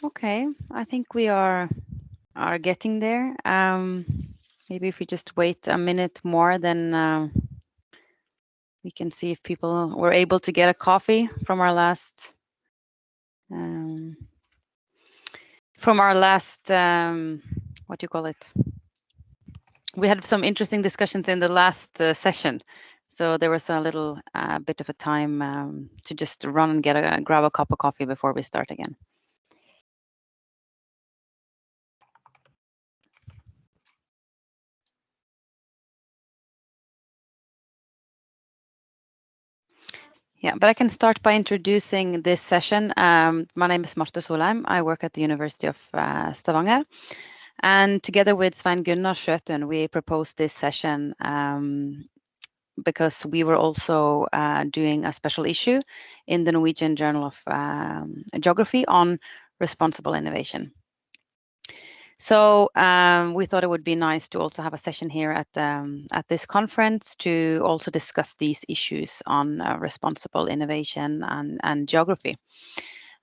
Okay, I think we are getting there. Maybe if we just wait a minute more, then we can see if people were able to get a coffee from our last what do you call it? We had some interesting discussions in the last session, so there was a little bit of a time to just run and grab a cup of coffee before we start again. Yeah, but I can start by introducing this session. My name is Marte Solheim. I work at the University of Stavanger. And together with Svein Gunnar Skjøtun, we proposed this session because we were also doing a special issue in the Norwegian Journal of Geography on responsible innovation. So we thought it would be nice to also have a session here at this conference to also discuss these issues on responsible innovation and geography.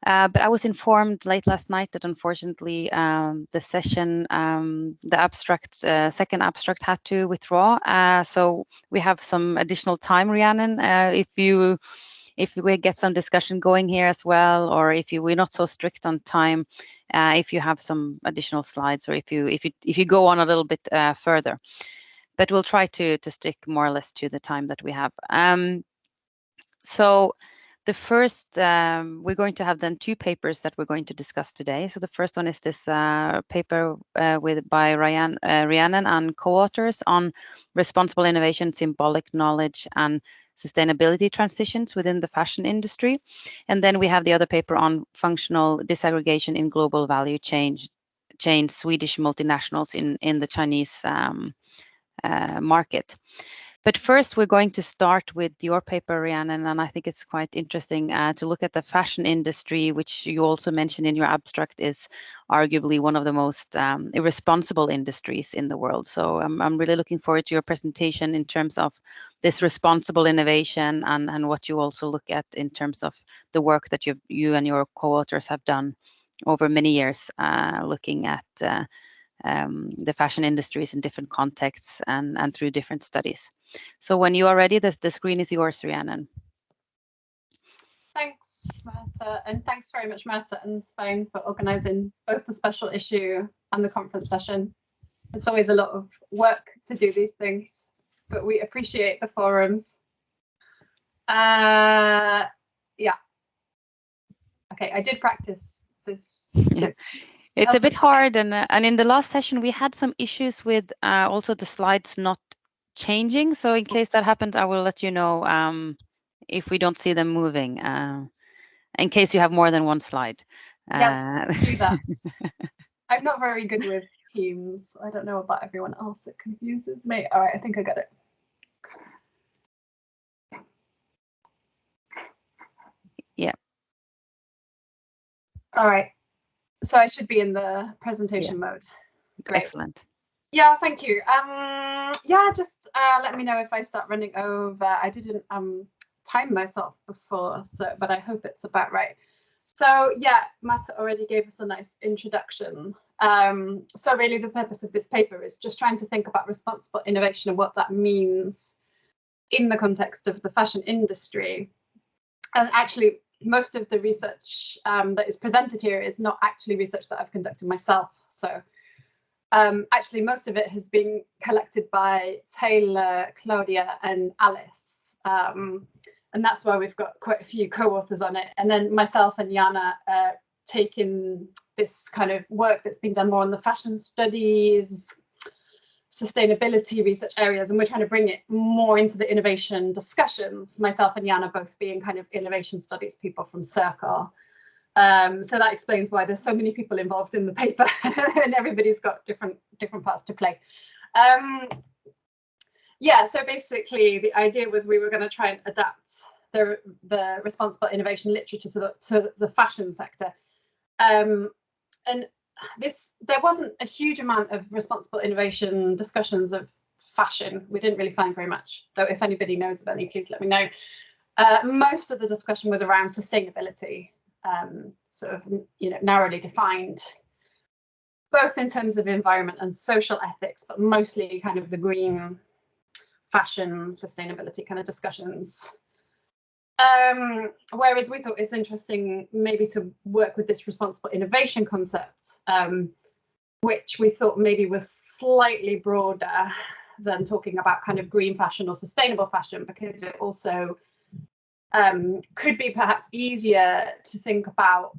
But I was informed late last night that unfortunately the session, the second abstract had to withdraw. So we have some additional time, Rhiannon, if we get some discussion going here as well, or if we're not so strict on time, if you have some additional slides, or if you go on a little bit further. But we'll try to stick more or less to the time that we have. So the first, we're going to have then two papers that we're going to discuss today. So the first one is this paper by Rhiannon and co-authors on responsible innovation, symbolic knowledge, and sustainability transitions within the fashion industry. And then we have the other paper on functional disaggregation in global value chain, Swedish multinationals in the Chinese market. But first, we're going to start with your paper, Rhiannon, and I think it's quite interesting to look at the fashion industry, which you also mentioned in your abstract is arguably one of the most irresponsible industries in the world. So I'm really looking forward to your presentation in terms of this responsible innovation and what you also look at in terms of the work that you and your co-authors have done over many years, looking at the fashion industries in different contexts and through different studies. So when you are ready, the screen is yours, Rhiannon. Thanks, Marta, and thanks very much, Marta and Svein, for organising both the special issue and the conference session. It's always a lot of work to do these things, but we appreciate the forums. Yeah. Okay, I did practice this. Yeah. It's a bit hard, and in the last session we had some issues with also the slides not changing. So in case that happens, I will let you know if we don't see them moving. In case you have more than one slide. Yes, do that. I'm not very good with Teams. I don't know about everyone else. It confuses me. All right, I think I got it. Yeah. All right. So I should be in the presentation mode. Great. Excellent. Yeah, thank you. Yeah, just let me know if I start running over. I didn't time myself before, but I hope it's about right. So yeah, Matt already gave us a nice introduction. So really the purpose of this paper is just trying to think about responsible innovation and what that means in the context of the fashion industry. And actually, most of the research that is presented here is not actually research that I've conducted myself. So actually, most of it has been collected by Taylor, Claudia, and Alice. And that's why we've got quite a few co-authors on it. And then myself and Jana taking this kind of work that's been done more on the fashion studies, sustainability research areas, and we're trying to bring it more into the innovation discussions, myself and Jana both being kind of innovation studies people from Circle. So that explains why there's so many people involved in the paper and everybody's got different parts to play. Yeah, so basically the idea was we were going to try and adapt the responsible innovation literature to the fashion sector. And there wasn't a huge amount of responsible innovation discussions of fashion. We didn't really find very much, though if anybody knows of any, please let me know. Most of the discussion was around sustainability, sort of, narrowly defined, both in terms of environment and social ethics, but mostly kind of the green fashion sustainability kind of discussions. Whereas we thought it's interesting maybe to work with this responsible innovation concept, which we thought maybe was slightly broader than talking about kind of green fashion or sustainable fashion, because it also could be perhaps easier to think about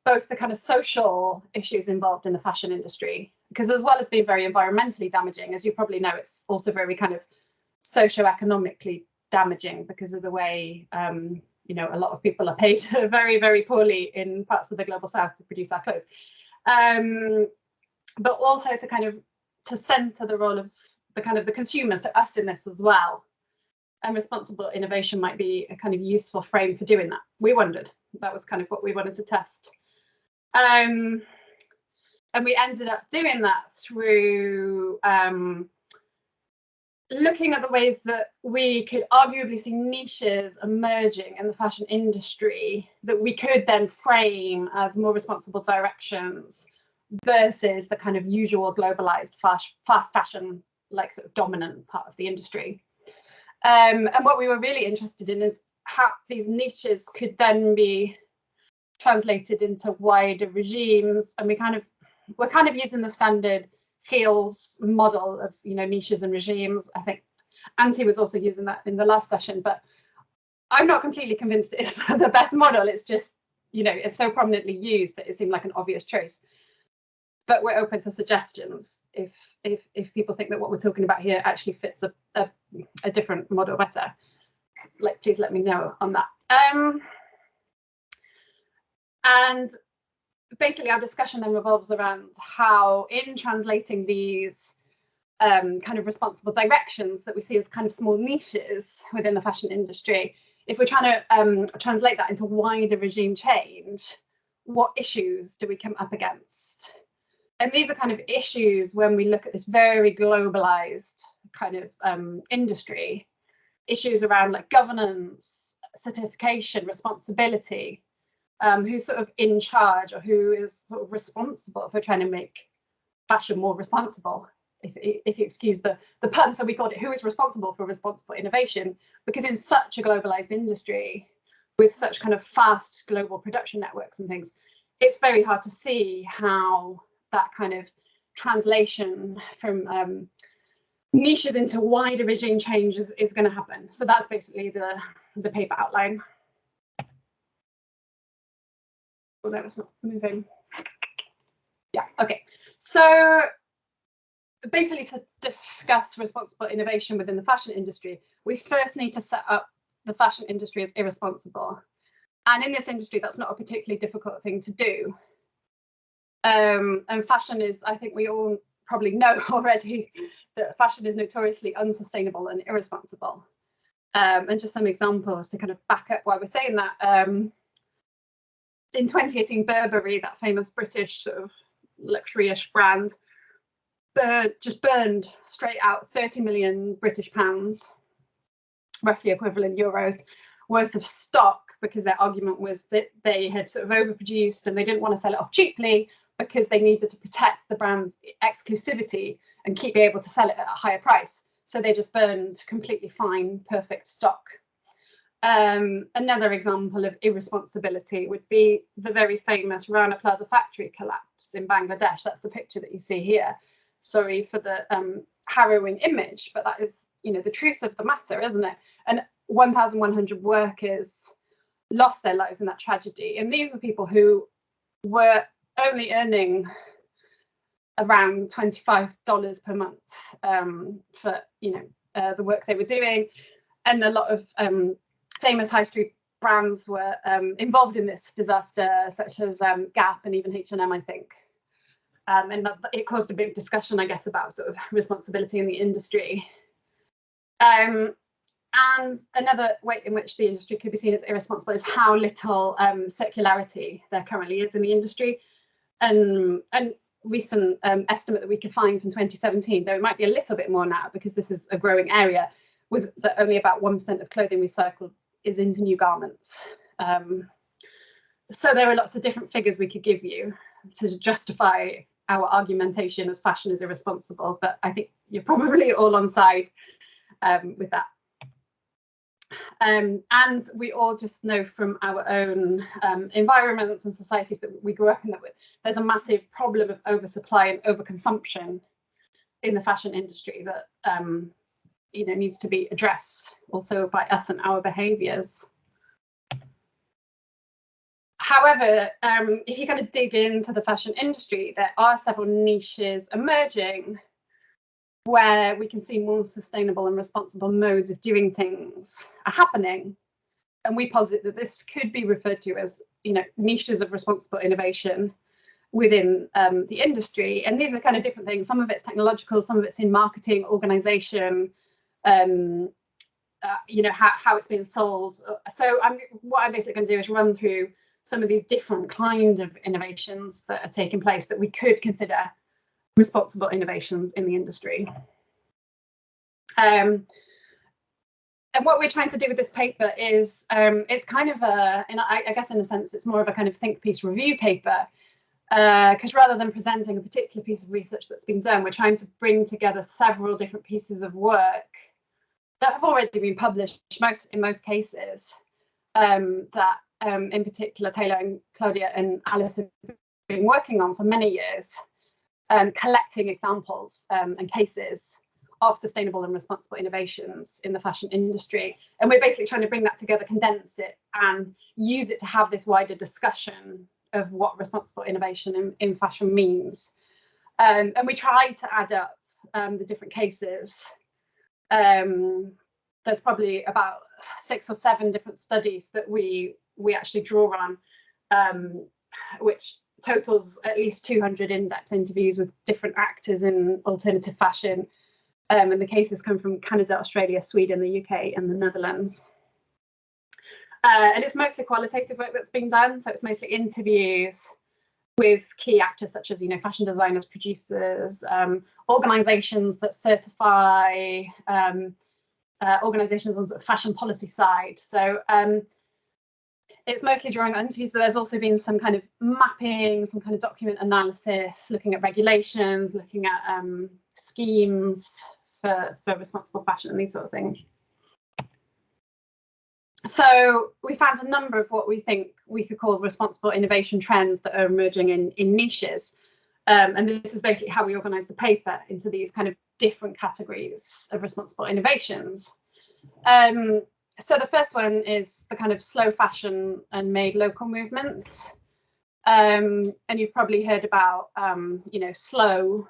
both the kind of social issues involved in the fashion industry, because as well as being very environmentally damaging, as you probably know, it's also very kind of socioeconomically damaging because of the way a lot of people are paid very, very poorly in parts of the global south to produce our clothes, but also to kind of to center the role of the kind of the consumer, so us in this as well. And responsible innovation might be a kind of useful frame for doing that. We wondered, that was kind of what we wanted to test. And we ended up doing that through looking at the ways that we could arguably see niches emerging in the fashion industry that we could then frame as more responsible directions versus the kind of usual globalized fast fashion, like sort of dominant part of the industry. And what we were really interested in is how these niches could then be translated into wider regimes. And we're kind of using the standard Heels model of niches and regimes. I think Antti was also using that in the last session, but I'm not completely convinced it's the best model. It's just it's so prominently used that it seemed like an obvious choice. But we're open to suggestions if people think that what we're talking about here actually fits a different model better. Please let me know on that. And basically our discussion then revolves around how, in translating these kind of responsible directions that we see as kind of small niches within the fashion industry, if we're trying to translate that into wider regime change, what issues do we come up against? And these are kind of issues when we look at this very globalized kind of industry, issues around like governance, certification, responsibility, who's sort of in charge or who is sort of responsible for trying to make fashion more responsible, if you excuse the pun. So we called it who is responsible for responsible innovation, because in such a globalized industry with such kind of fast global production networks and things, it's very hard to see how that kind of translation from niches into wider regime change is going to happen. So that's basically the paper outline. Well, that was not moving. Yeah, okay. So basically, to discuss responsible innovation within the fashion industry, we first need to set up the fashion industry as irresponsible. And in this industry, that's not a particularly difficult thing to do. And fashion is, I think we all probably know already, that fashion is notoriously unsustainable and irresponsible. And just some examples to kind of back up why we're saying that. In 2018, Burberry, that famous British sort of luxury-ish brand, just burned straight out 30 million British pounds, roughly equivalent euros, worth of stock, because their argument was that they had sort of overproduced and they didn't want to sell it off cheaply because they needed to protect the brand's exclusivity and be able to sell it at a higher price. So they just burned completely fine, perfect stock. Another example of irresponsibility would be the very famous Rana Plaza factory collapse in Bangladesh. That's the picture that you see here. Sorry for the harrowing image, but that is, the truth of the matter, isn't it? And 1,100 workers lost their lives in that tragedy. And these were people who were only earning around $25 per month for, the work they were doing. And a lot of famous high street brands were involved in this disaster, such as Gap and even H&M, I think. And it caused a big discussion, I guess, about sort of responsibility in the industry. And another way in which the industry could be seen as irresponsible is how little circularity there currently is in the industry. And recent estimate that we could find from 2017, though it might be a little bit more now because this is a growing area, was that only about 1% of clothing recycled is into new garments. So there are lots of different figures we could give you to justify our argumentation as fashion is irresponsible, but I think you're probably all on side with that. And we all just know from our own environments and societies that we grew up in that there's a massive problem of oversupply and overconsumption in the fashion industry that you know, needs to be addressed also by us and our behaviours. However, if you kind of dig into the fashion industry, there are several niches emerging where we can see more sustainable and responsible modes of doing things are happening. And we posit that this could be referred to as, you know, niches of responsible innovation within the industry. And these are kind of different things. Some of it's technological, some of it's in marketing, organization, you know, how it's being sold. So what I'm basically going to do is run through some of these different kind of innovations that are taking place that we could consider responsible innovations in the industry. And what we're trying to do with this paper is it's kind of a, and I guess in a sense it's more of a kind of think piece review paper, because rather than presenting a particular piece of research that's been done, we're trying to bring together several different pieces of work that have already been published in most cases, that in particular Taylor and Claudia and Alice have been working on for many years, collecting examples and cases of sustainable and responsible innovations in the fashion industry. And we're basically trying to bring that together, condense it, and use it to have this wider discussion of what responsible innovation in fashion means. And we tried to add up the different cases. There's probably about 6 or 7 different studies that we actually draw on, which totals at least 200 in-depth interviews with different actors in alternative fashion. And the cases come from Canada, Australia, Sweden, the UK, and the Netherlands. And it's mostly qualitative work that's being done. So it's mostly interviews with key actors such as, you know, fashion designers, producers, organizations that certify, organizations on sort of fashion policy side. So it's mostly drawing on interviews, but there's also been some kind of mapping, some kind of document analysis, looking at regulations, looking at schemes for responsible fashion and these sort of things. So we found a number of what we think we could call responsible innovation trends that are emerging in niches. And this is basically how we organize the paper into these kind of different categories of responsible innovations. So the first one is the kind of slow fashion and made local movements. And you've probably heard about, you know, slow.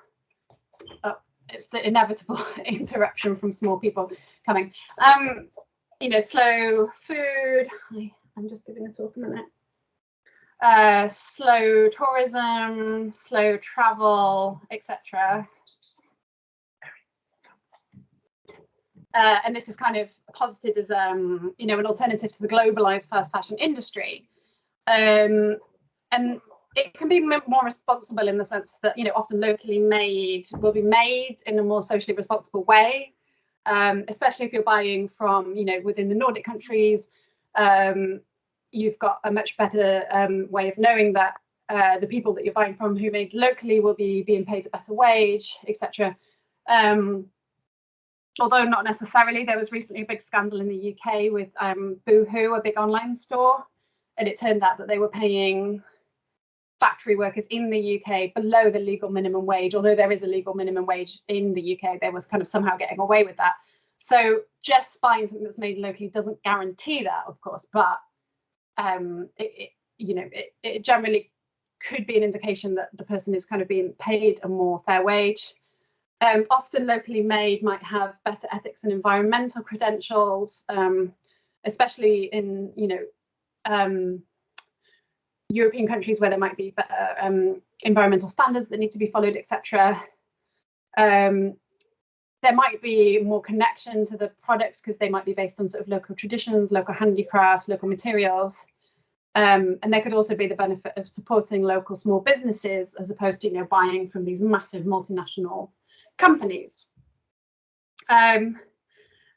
Oh, it's the inevitable interruption from small people coming. You know, slow food. I'm just giving a talk a minute. Slow tourism, slow travel, etc. And this is kind of posited as, you know, an alternative to the globalized fast fashion industry. And it can be more responsible in the sense that, you know, often locally made will be made in a more socially responsible way, especially if you're buying from, you know, within the Nordic countries. You've got a much better way of knowing that the people that you're buying from who made locally will be being paid a better wage, etc. Although not necessarily. There was recently a big scandal in the UK with Boohoo, a big online store, and it turned out that they were paying factory workers in the UK below the legal minimum wage. Although there is a legal minimum wage in the UK, they was kind of somehow getting away with that. So just buying something that's made locally doesn't guarantee that, of course, but you know, it generally could be an indication that the person is kind of being paid a more fair wage. Often locally made might have better ethics and environmental credentials, especially in, you know, European countries where there might be better environmental standards that need to be followed, etc. There might be more connection to the products because they might be based on sort of local traditions, local handicrafts, local materials. And there could also be the benefit of supporting local small businesses as opposed to, you know, buying from these massive multinational companies.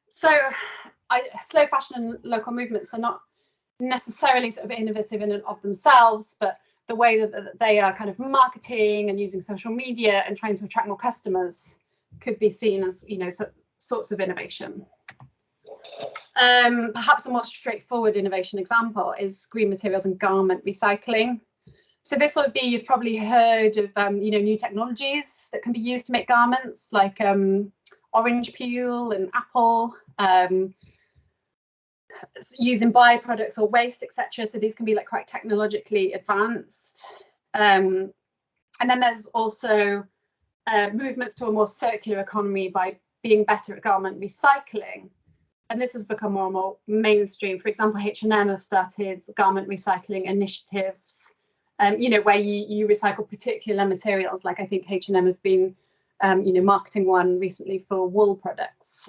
Slow fashion and local movements are not necessarily sort of innovative in and of themselves, but the way that they are kind of marketing and using social media and trying to attract more customers could be seen as, you know, sorts of innovation. Perhaps a more straightforward innovation example is green materials and garment recycling. So this would be, you've probably heard of, you know, new technologies that can be used to make garments, like orange peel and apple, using byproducts or waste, etc. So these can be like quite technologically advanced. And then there's also movements to a more circular economy by being better at garment recycling. And this has become more and more mainstream. For example, H&M have started garment recycling initiatives, you know, where you recycle particular materials. Like I think H&M have been, you know, marketing one recently for wool products.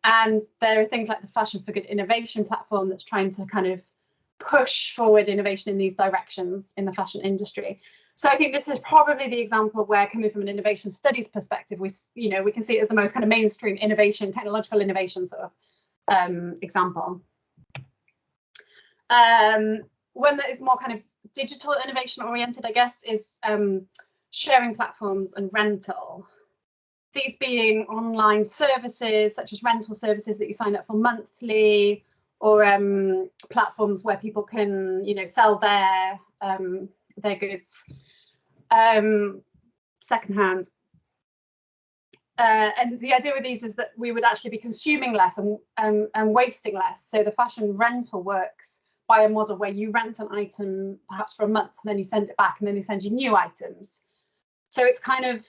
And there are things like the Fashion for Good innovation platform that's trying to kind of push forward innovation in these directions in the fashion industry. So I think this is probably the example where, coming from an innovation studies perspective, we can see it as the most kind of mainstream innovation, technological innovation sort of example. One that is more kind of digital innovation oriented, I guess, is sharing platforms and rental. These being online services such as rental services that you sign up for monthly, or platforms where people can, you know, sell their goods secondhand. And the idea with these is that we would actually be consuming less and wasting less. So the fashion rental works by a model where you rent an item perhaps for a month, and then you send it back, and then they send you new items. So it's kind of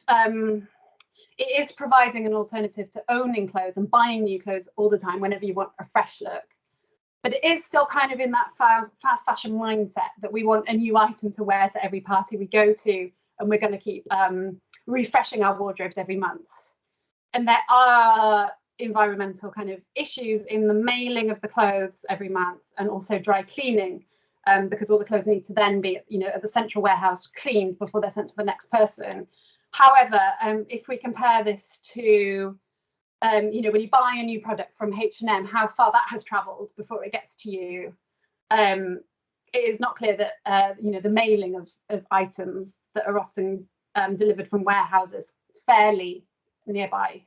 it is providing an alternative to owning clothes and buying new clothes all the time whenever you want a fresh look. But it is still kind of in that fast fashion mindset that we want a new item to wear to every party we go to, and we're going to keep refreshing our wardrobes every month. And there are environmental kind of issues in the mailing of the clothes every month, and also dry cleaning, because all the clothes need to then be, you know, at the central warehouse cleaned before they're sent to the next person. However, if we compare this to, you know, when you buy a new product from H&M, how far that has travelled before it gets to you, it is not clear that, you know, the mailing of items that are often delivered from warehouses fairly nearby,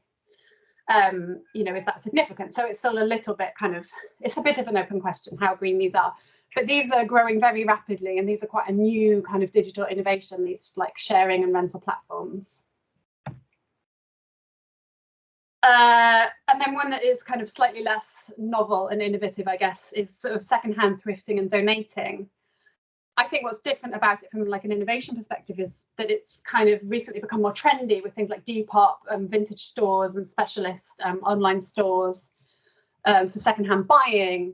you know, is that significant? So it's still a little bit kind of, it's a bit of an open question how green these are. But these are growing very rapidly, and these are quite a new kind of digital innovation, these like sharing and rental platforms. And then one that is kind of slightly less novel and innovative, I guess, is sort of secondhand thrifting and donating. I think what's different about it from like an innovation perspective is that it's kind of recently become more trendy with things like Depop, vintage stores and specialist online stores for secondhand buying,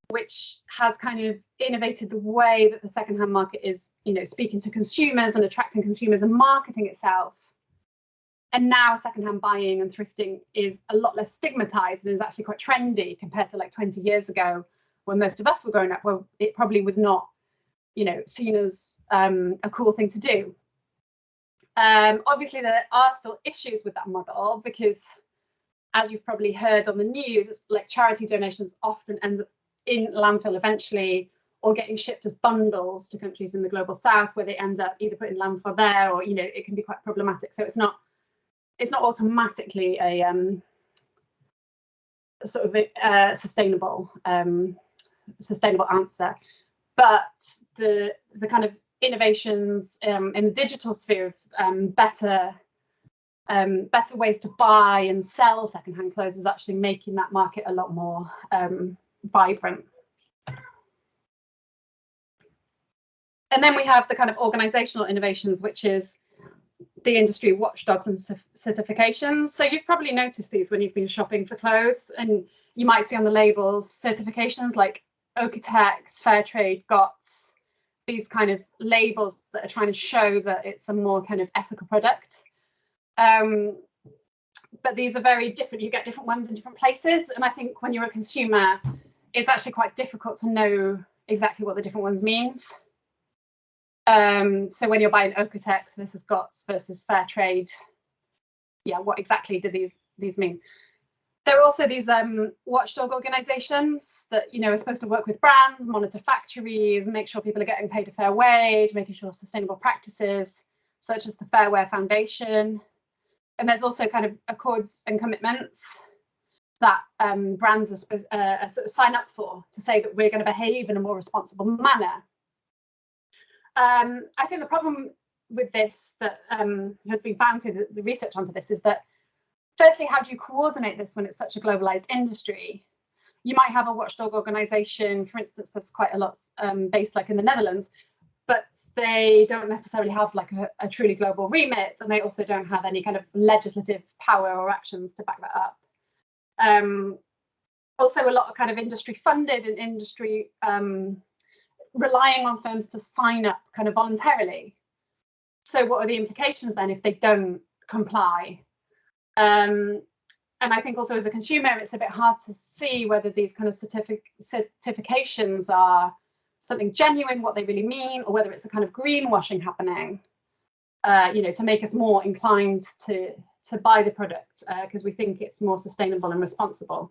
which has kind of innovated the way that the secondhand market is, you know, speaking to consumers and attracting consumers and marketing itself. And now secondhand buying and thrifting is a lot less stigmatized and is actually quite trendy compared to like 20 years ago, when most of us were growing up, well, it probably was not, you know, seen as a cool thing to do. Obviously, there are still issues with that model because, as you've probably heard on the news, like charity donations often end up in landfill eventually, or getting shipped as bundles to countries in the global south, where they end up either put in landfill there, or, you know, it can be quite problematic. So it's not automatically a sort of a sustainable answer. But the kind of innovations in the digital sphere of better ways to buy and sell secondhand clothes is actually making that market a lot more vibrant. And then we have the kind of organizational innovations, which is the industry watchdogs and certifications. So you've probably noticed these when you've been shopping for clothes, and you might see on the labels certifications like Okotex, Fairtrade, GOTS, these kind of labels that are trying to show that it's a more kind of ethical product. But these are very different. You get different ones in different places. And I think when you're a consumer, it's actually quite difficult to know exactly what the different ones means. So when you're buying Okotex versus GOTS versus fair trade, yeah, what exactly do these mean? There are also these watchdog organizations that, you know, are supposed to work with brands, monitor factories, make sure people are getting paid a fair wage, making sure sustainable practices, such as the Fairware Foundation. And there's also kind of accords and commitments that brands are supposed sort of sign up for, to say that we're going to behave in a more responsible manner. I think the problem with this that has been found through the research onto this is that, firstly, how do you coordinate this when it's such a globalized industry? You might have a watchdog organization, for instance, that's quite a lot based like in the Netherlands, but they don't necessarily have like a truly global remit, and they also don't have any kind of legislative power or actions to back that up. Also, a lot of kind of industry funded and industry relying on firms to sign up kind of voluntarily. So what are the implications then if they don't comply? And I think also as a consumer, it's a bit hard to see whether these kind of certifications are something genuine, what they really mean, or whether it's a kind of greenwashing happening, you know, to make us more inclined to buy the product because we think it's more sustainable and responsible.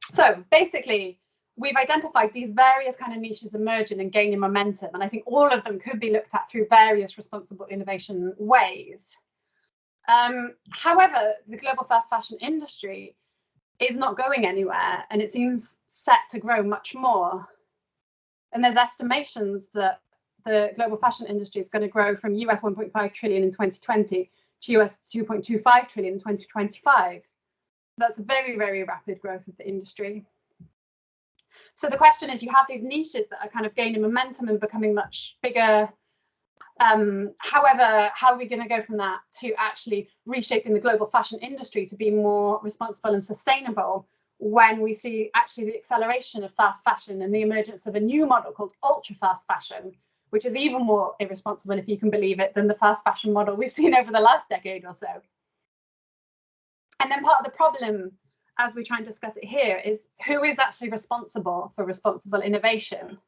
So basically, we've identified these various kind of niches emerging and gaining momentum, and I think all of them could be looked at through various responsible innovation ways. However, the global fast fashion industry is not going anywhere, and it seems set to grow much more. And there's estimations that the global fashion industry is going to grow from US 1.5 trillion in 2020 to US 2.25 trillion in 2025. That's a very, very rapid growth of the industry. So the question is, you have these niches that are kind of gaining momentum and becoming much bigger. However, how are we going to go from that to actually reshaping the global fashion industry to be more responsible and sustainable when we see actually the acceleration of fast fashion and the emergence of a new model called ultra fast fashion, which is even more irresponsible, if you can believe it, than the fast fashion model we've seen over the last decade or so. And then part of the problem, as we try and discuss it here, is who is actually responsible for responsible innovation?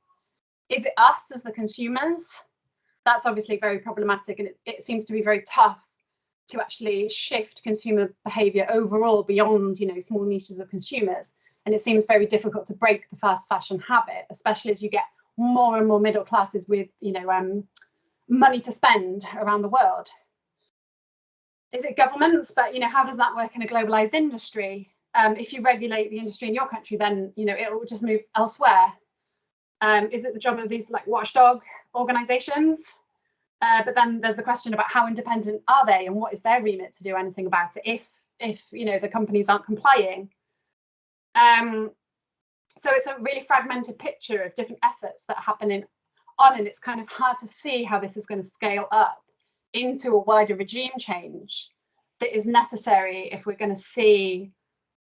Is it us as the consumers? That's obviously very problematic, and it seems to be very tough to actually shift consumer behavior overall beyond, you know, small niches of consumers. And it seems very difficult to break the fast fashion habit, especially as you get more and more middle classes with, you know, money to spend around the world. Is it governments? But, you know, how does that work in a globalized industry? If you regulate the industry in your country, then, you know, it will just move elsewhere. Is it the job of these like watchdog organizations? But then there's the question about how independent are they and what is their remit to do anything about it if you know, the companies aren't complying. So it's a really fragmented picture of different efforts that are happening on, and it's kind of hard to see how this is going to scale up into a wider regime change that is necessary if we're going to see,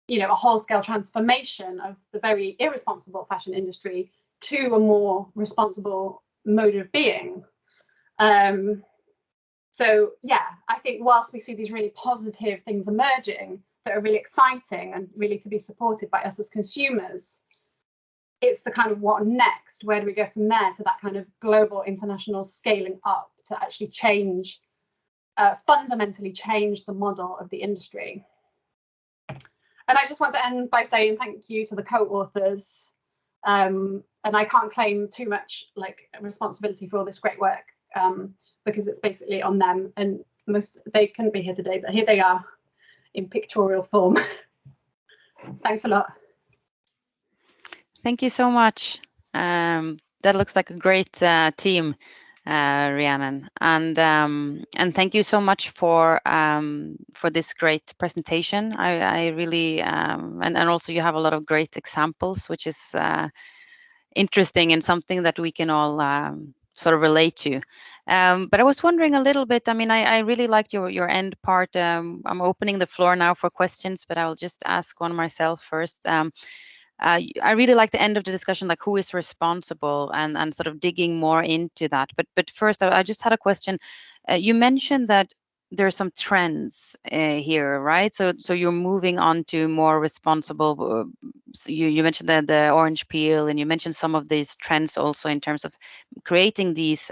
you know, a whole-scale transformation of the very irresponsible fashion industry to a more responsible mode of being. So yeah, I think whilst we see these really positive things emerging that are really exciting and really to be supported by us as consumers, it's the kind of what next, where do we go from there to that kind of global international scaling up to actually change, fundamentally change the model of the industry. And I just want to end by saying thank you to the co-authors. And I can't claim too much like responsibility for all this great work because it's basically on them, and they couldn't be here today, but here they are in pictorial form. Thanks a lot. Thank you so much. That looks like a great team, Rhiannon, and thank you so much for this great presentation. I really and also you have a lot of great examples, which is interesting and something that we can all sort of relate to. But I was wondering a little bit, I mean, I really liked your end part. I'm opening the floor now for questions, but I'll just ask one myself first. I really like the end of the discussion, like who is responsible, and sort of digging more into that. But first, I just had a question. You mentioned that there are some trends here, right? So you're moving on to more responsible you mentioned the orange peel, and you mentioned some of these trends also in terms of creating these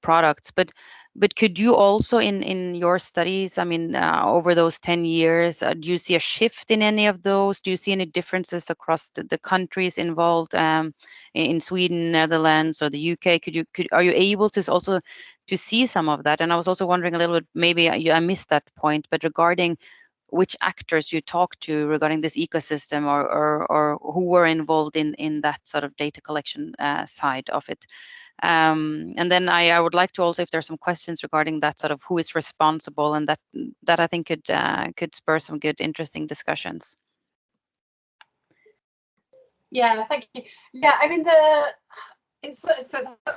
products. But could you also in your studies, I mean, over those 10 years, do you see a shift in any of those? Do you see any differences across the countries involved, in Sweden, Netherlands, or the UK? Are you able to also to see some of that? And I was also wondering a little bit, maybe I missed that point, but regarding which actors you talk to regarding this ecosystem, or who were involved in that sort of data collection side of it. And then I would like to also, if there's some questions regarding that sort of who is responsible, and that I think could spur some good, interesting discussions. Yeah, thank you. Yeah, I mean, it's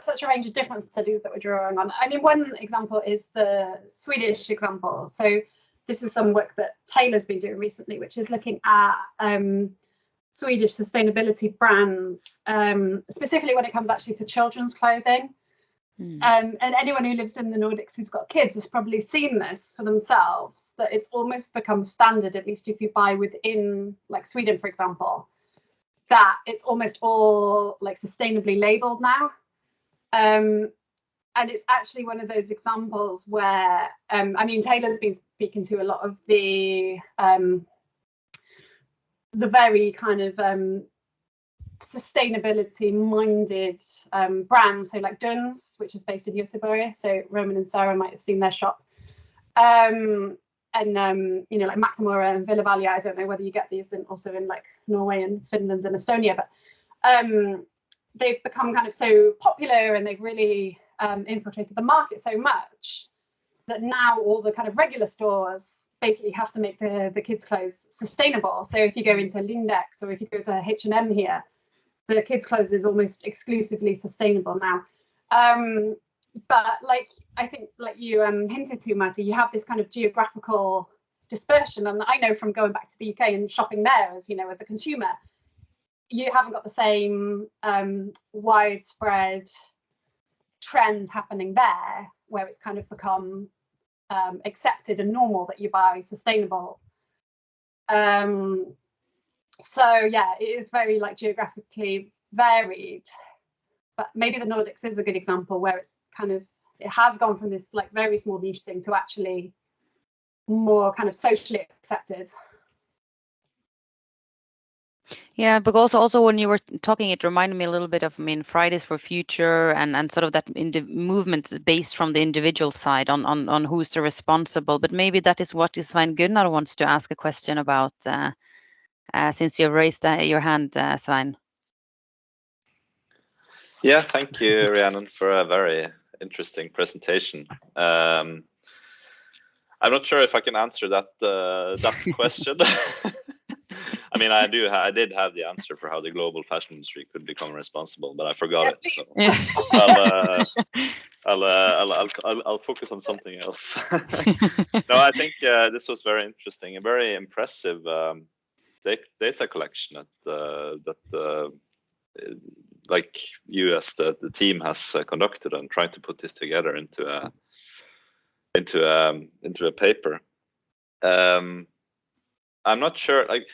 such a range of different studies that we're drawing on. I mean, one example is the Swedish example. So this is some work that Taylor's been doing recently, which is looking at Swedish sustainability brands, specifically when it comes actually to children's clothing. And anyone who lives in the Nordics who's got kids has probably seen this for themselves, that it's almost become standard, at least if you buy within, like Sweden, for example, that it's almost all like sustainably labeled now. And it's actually one of those examples where, I mean, Taylor's been speaking to a lot of the very kind of sustainability-minded brands. So like Duns, which is based in Göteborg. So Roman and Sarah might have seen their shop. And you know, like Maximora and Villa Valia. I don't know whether you get these also in like Norway and Finland and Estonia, but they've become kind of so popular, and they've really infiltrated the market so much that now all the kind of regular stores basically have to make the kids' clothes sustainable. So if you go into Lindex or if you go to H&M here, the kids' clothes is almost exclusively sustainable now. But like, I think like you hinted to, Matti, you have this kind of geographical dispersion. And I know from going back to the UK and shopping there, as you know, as a consumer, you haven't got the same widespread trend happening there, where it's kind of become accepted and normal that you buy sustainable. So yeah, it is very like geographically varied, but maybe the Nordics is a good example where it's kind of, it has gone from this like very small niche thing to actually more kind of socially accepted. Yeah, because also when you were talking, it reminded me a little bit of, I mean, Fridays for Future and sort of that in the movement based from the individual side on who's the responsible. But maybe that is what Svein Gunnar wants to ask a question about, since you've raised your hand, Svein. Yeah, thank you, Rhiannon, for a very interesting presentation. I'm not sure if I can answer that question. I mean, I did have the answer for how the global fashion industry could become responsible, but I forgot it. So I'll focus on something else. No, I think this was very interesting, a very impressive data collection that like you as the team has conducted and tried to put this together into a paper. I'm not sure, like,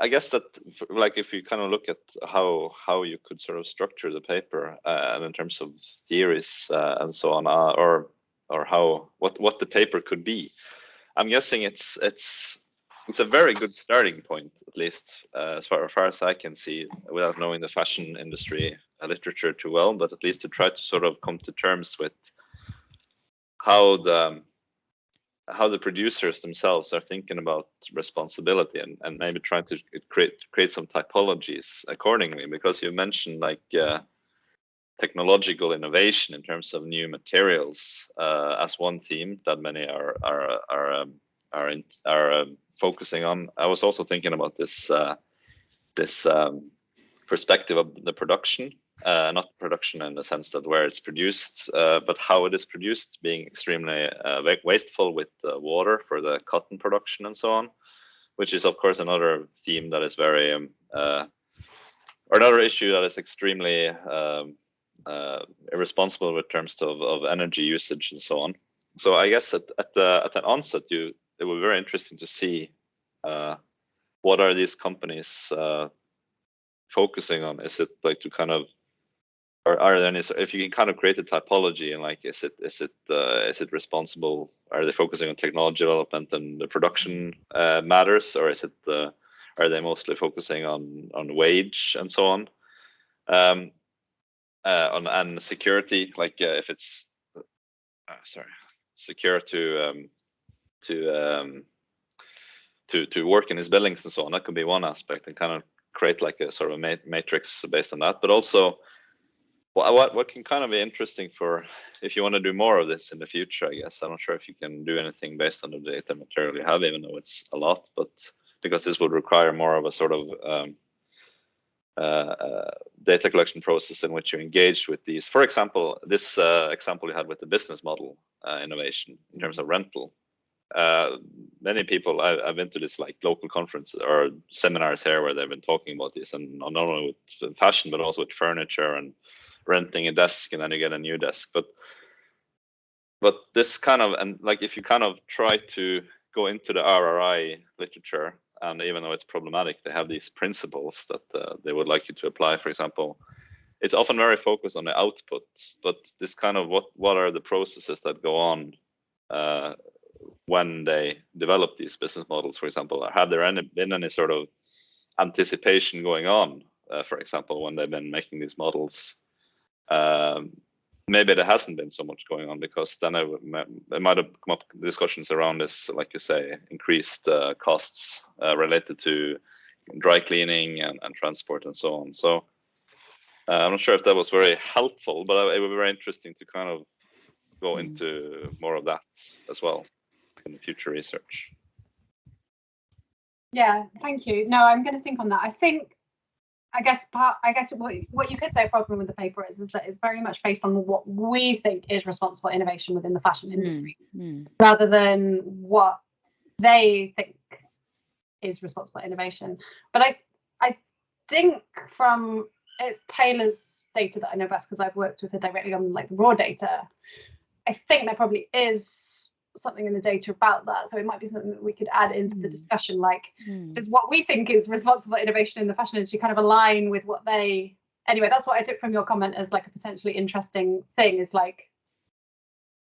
I guess that, like, if you kind of look at how you could sort of structure the paper and in terms of theories and so on, or what the paper could be, I'm guessing it's a very good starting point, at least as far as I can see, without knowing the fashion industry literature too well, but at least to try to sort of come to terms with how the producers themselves are thinking about responsibility, and maybe trying to create some typologies accordingly, because you mentioned like technological innovation in terms of new materials as one theme that many are focusing on. I was also thinking about this perspective of the production, not production in the sense that where it's produced, but how it is produced, being extremely wasteful with water for the cotton production and so on, which is of course another theme that is very, or another issue that is extremely irresponsible in terms of energy usage and so on. So I guess at the onset, it would be very interesting to see what are these companies focusing on? Is it like to kind of, or are there any, if you can kind of create a typology and like, is it responsible? Are they focusing on technology development and the production matters, or is it are they mostly focusing on wage and so on? And security, like if it's secure to work in his buildings and so on, that could be one aspect, and kind of create like a sort of matrix based on that. But also, what can kind of be interesting for if you want to do more of this in the future, I guess. I'm not sure if you can do anything based on the data material you have, even though it's a lot, but because this would require more of a sort of data collection process in which you engage with these. For example, this example you had with the business model innovation in terms of rental. Many people, I've been to this like local conferences or seminars here where they've been talking about this, and not only with fashion, but also with furniture and renting a desk, and then you get a new desk. But this kind of, and like if you kind of try to go into the RRI literature, and even though it's problematic, they have these principles that they would like you to apply. For example, it's often very focused on the output, but this kind of what are the processes that go on when they develop these business models, for example? Have there been any sort of anticipation going on, for example, when they've been making these models? Maybe there hasn't been so much going on, because then it might have come up discussions around this, like you say, increased costs related to dry cleaning and transport and so on. So I'm not sure if that was very helpful, but it would be very interesting to kind of go into more of that as well in the future research. Yeah, thank you. No, I'm going to think on that. I guess what you could say a problem with the paper is that it's very much based on what we think is responsible innovation within the fashion industry, rather than what they think is responsible innovation. But I think from it's Taylor's data that I know best, because I've worked with her directly on like the raw data. I think there probably is something in the data about that, so it might be something that we could add into the discussion, like does what we think is responsible innovation in the fashion industry kind of align with what they, anyway, that's what I took from your comment as like a potentially interesting thing, is like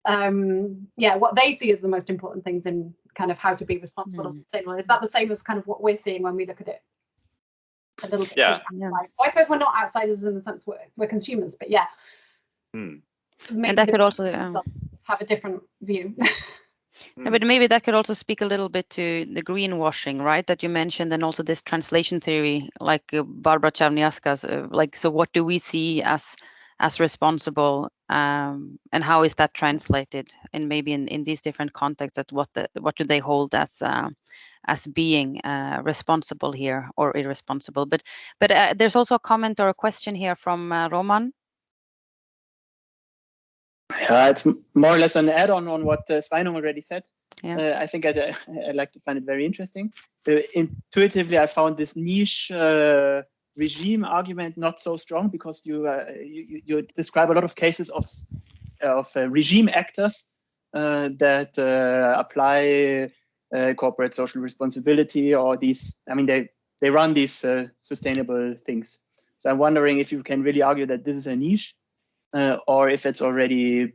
what they see as the most important things in kind of how to be responsible or sustainable. Is that the same as kind of what we're seeing when we look at it a little bit outside? Well, I suppose we're not outsiders in the sense we're consumers, but and that could also have a different view. Yeah, but maybe that could also speak a little bit to the greenwashing, right? That you mentioned, and also this translation theory, like Barbara Czerniawska's. So what do we see as responsible, and how is that translated? And maybe in these different contexts, that what do they hold as being responsible here or irresponsible? But there's also a comment or a question here from Roman. It's more or less an add-on on what Sveinung already said. Yeah. I think I like to find it very interesting. Intuitively, I found this niche regime argument not so strong, because you describe a lot of cases of regime actors that apply corporate social responsibility, or these. I mean, they run these sustainable things. So I'm wondering if you can really argue that this is a niche. Or if it's already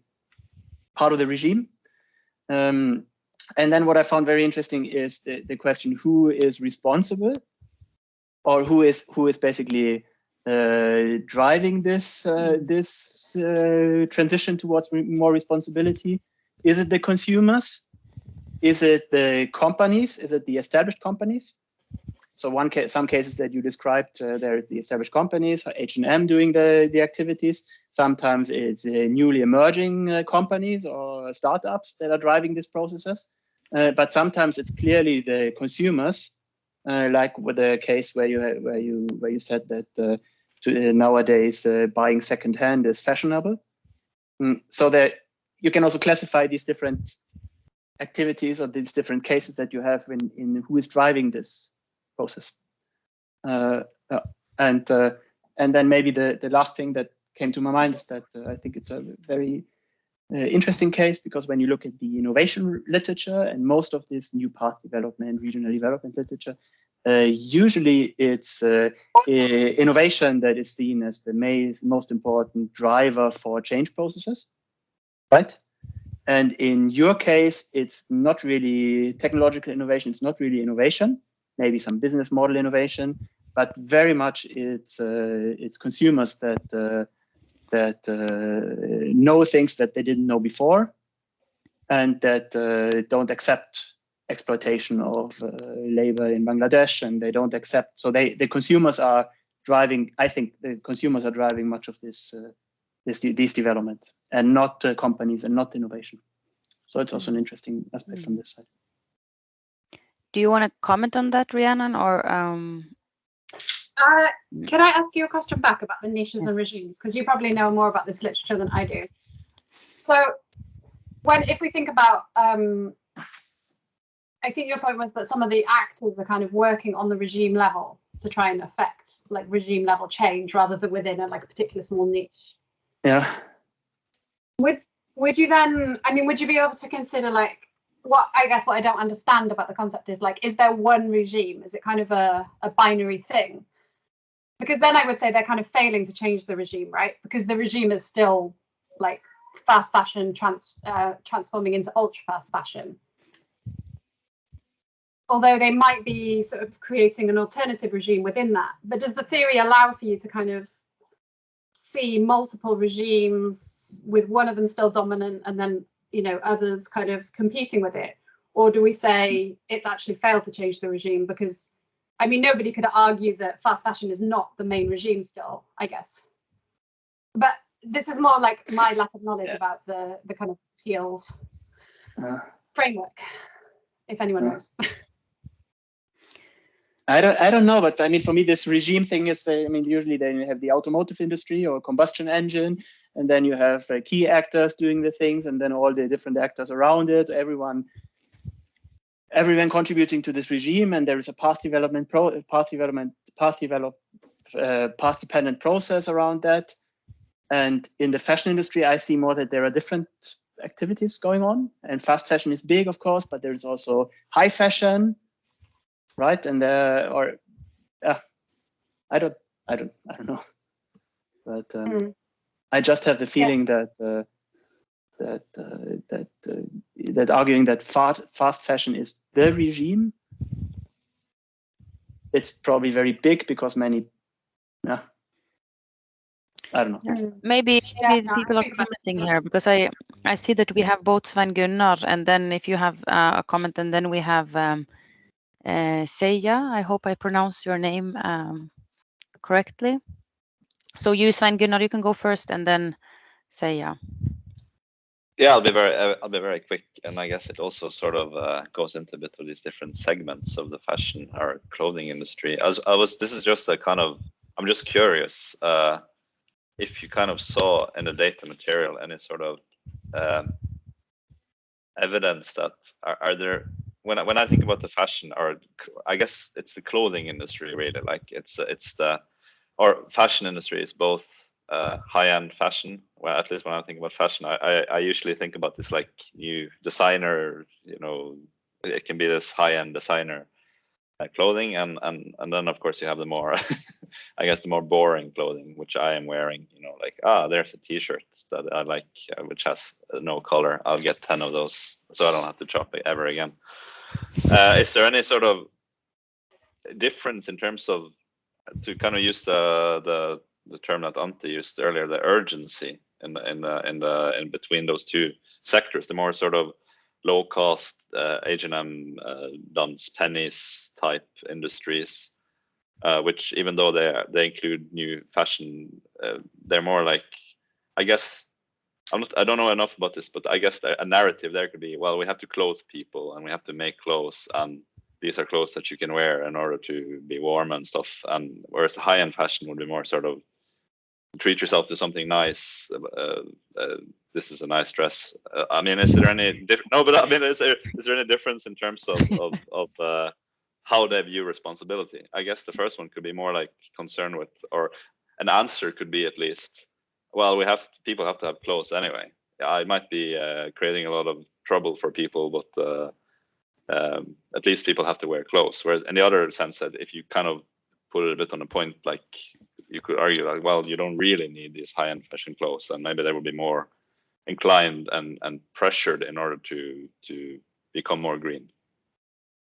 part of the regime. And then what I found very interesting is the question, who is responsible, or who is basically driving this transition towards more responsibility? Is it the consumers? Is it the companies? Is it the established companies? So some cases that you described, there is the established companies, H&M doing the activities. Sometimes it's newly emerging companies or startups that are driving these processes. But sometimes it's clearly the consumers, like with the case where you said that nowadays buying secondhand is fashionable. So that you can also classify these different activities or these different cases that you have in who is driving this process. And then maybe the last thing that came to my mind is that I think it's a very interesting case, because when you look at the innovation literature and most of this new path development, regional development literature, usually it's innovation that is seen as the most important driver for change processes, right? And in your case, it's not really technological innovation. It's not really innovation, maybe some business model innovation, but very much it's consumers that know things that they didn't know before, and that don't accept exploitation of labor in Bangladesh, and they don't accept. So the consumers are driving. I think the consumers are driving much of these developments, and not companies, and not innovation. So it's also an interesting aspect from this side. Do you want to comment on that, Rhiannon, or? Can I ask you a question back about the niches and regimes? Because you probably know more about this literature than I do. So if we think about, I think your point was that some of the actors are kind of working on the regime level to try and affect like regime level change rather than within a particular small niche. Yeah. Would you then, I mean, would you be able to consider what I don't understand about the concept is is there one regime? Is it kind of a binary thing? Because then I would say they're kind of failing to change the regime, right? Because the regime is still fast fashion transforming into ultra fast fashion. Although they might be sort of creating an alternative regime within that. But does the theory allow for you to kind of see multiple regimes with one of them still dominant and then, others kind of competing with it? Or do we say it's actually failed to change the regime? Because, I mean, nobody could argue that fast fashion is not the main regime still, I guess. But this is more like my lack of knowledge about the kind of Peel's framework, if anyone knows. I don't know, but I mean, for me, this regime thing is, I mean, usually they have the automotive industry or combustion engine, and then you have key actors doing the things, and then all the different actors around it, everyone contributing to this regime, and there is a path dependent process around that. And in the fashion industry, I see more that there are different activities going on, and fast fashion is big, of course, but there is also high fashion. Right, and I don't know, but I just have the feeling that arguing that fast fashion is the regime, it's probably very big because many, I don't know. Maybe people are commenting here because I see that we have both Sven Gunnar, and then if you have a comment, and then we have. Seija, I hope I pronounce your name correctly. So you, Sven Gunnar, you can go first, and then Seija. Yeah, I'll be very quick, and I guess it also sort of goes into a bit of these different segments of the fashion or clothing industry. This is just a kind of, I'm just curious if you kind of saw in the data material any sort of evidence that are there. When I think about the fashion, or I guess it's the clothing industry really, or fashion industry is both high-end fashion. Well, at least when I think about fashion, I usually think about this like new designer, it can be this high-end designer clothing, and then of course you have the more, I guess the more boring clothing, which I am wearing. There's a T-shirt that I like, which has no color. I'll get 10 of those, so I don't have to shop it ever again. Is there any sort of difference in terms of, to kind of use the term that Ante used earlier, the urgency in between those two sectors, the more sort of low cost H&M, Dunns, Pennies type industries, which even though they include new fashion, they're more like, I guess, I don't know enough about this, but I guess a narrative there could be, well, we have to clothe people and we have to make clothes, and these are clothes that you can wear in order to be warm and stuff. And whereas the high-end fashion would be more sort of treat yourself to something nice. This is a nice dress. I mean, is there any no? But I mean, is there any difference in terms of how they view responsibility? I guess the first one could be more like concerned with, or an answer could be at least, well, people have to have clothes anyway. Yeah, it might be creating a lot of trouble for people, but at least people have to wear clothes. Whereas in the other sense, that if you kind of put it a bit on the point, like you could argue like, well, you don't really need these high-end fashion clothes, and maybe they will be more inclined and pressured in order to become more green.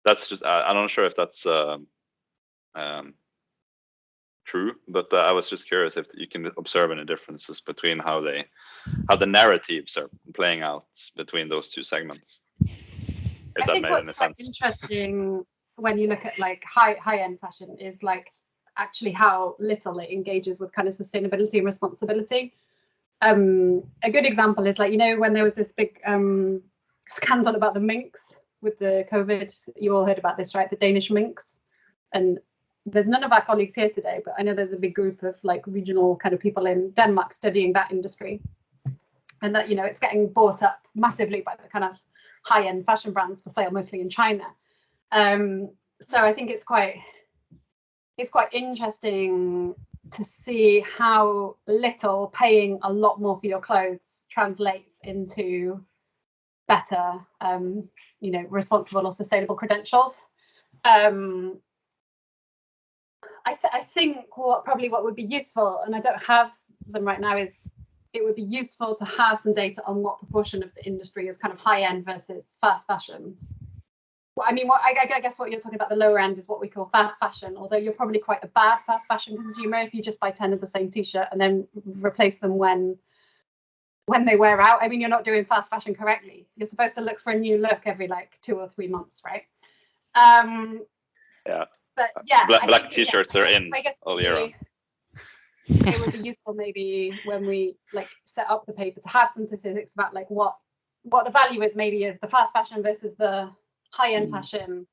That's just, I'm not sure if that's true, but I was just curious if you can observe any differences between how the narratives are playing out between those two segments. If that made any sense. Interesting when you look at like high-end fashion is like actually how little it engages with kind of sustainability and responsibility. A good example is like, you know, when there was this big scandal about the minks with the COVID, you all heard about this, right? The Danish minks. And there's none of our colleagues here today, but I know there's a big group of like regional kind of people in Denmark studying that industry. And that, you know, it's getting bought up massively by the kind of high-end fashion brands for sale, mostly in China. So I think it's quite interesting to see how little paying a lot more for your clothes translates into better, you know, responsible or sustainable credentials. I think what would be useful, and I don't have them right now, is it would be useful to have some data on what proportion of the industry is kind of high end versus fast fashion. Well, I mean, I guess what you're talking about, the lower end, is what we call fast fashion, although you're probably quite a bad fast fashion consumer if you just buy 10 of the same t-shirt and then replace them when they wear out. I mean, you're not doing fast fashion correctly. You're supposed to look for a new look every like 2 or 3 months, right? Yeah. But yeah, black t-shirts are in all year round. It would be useful maybe when we like set up the paper to have some statistics about like what the value is maybe of the fast fashion versus the high-end fashion.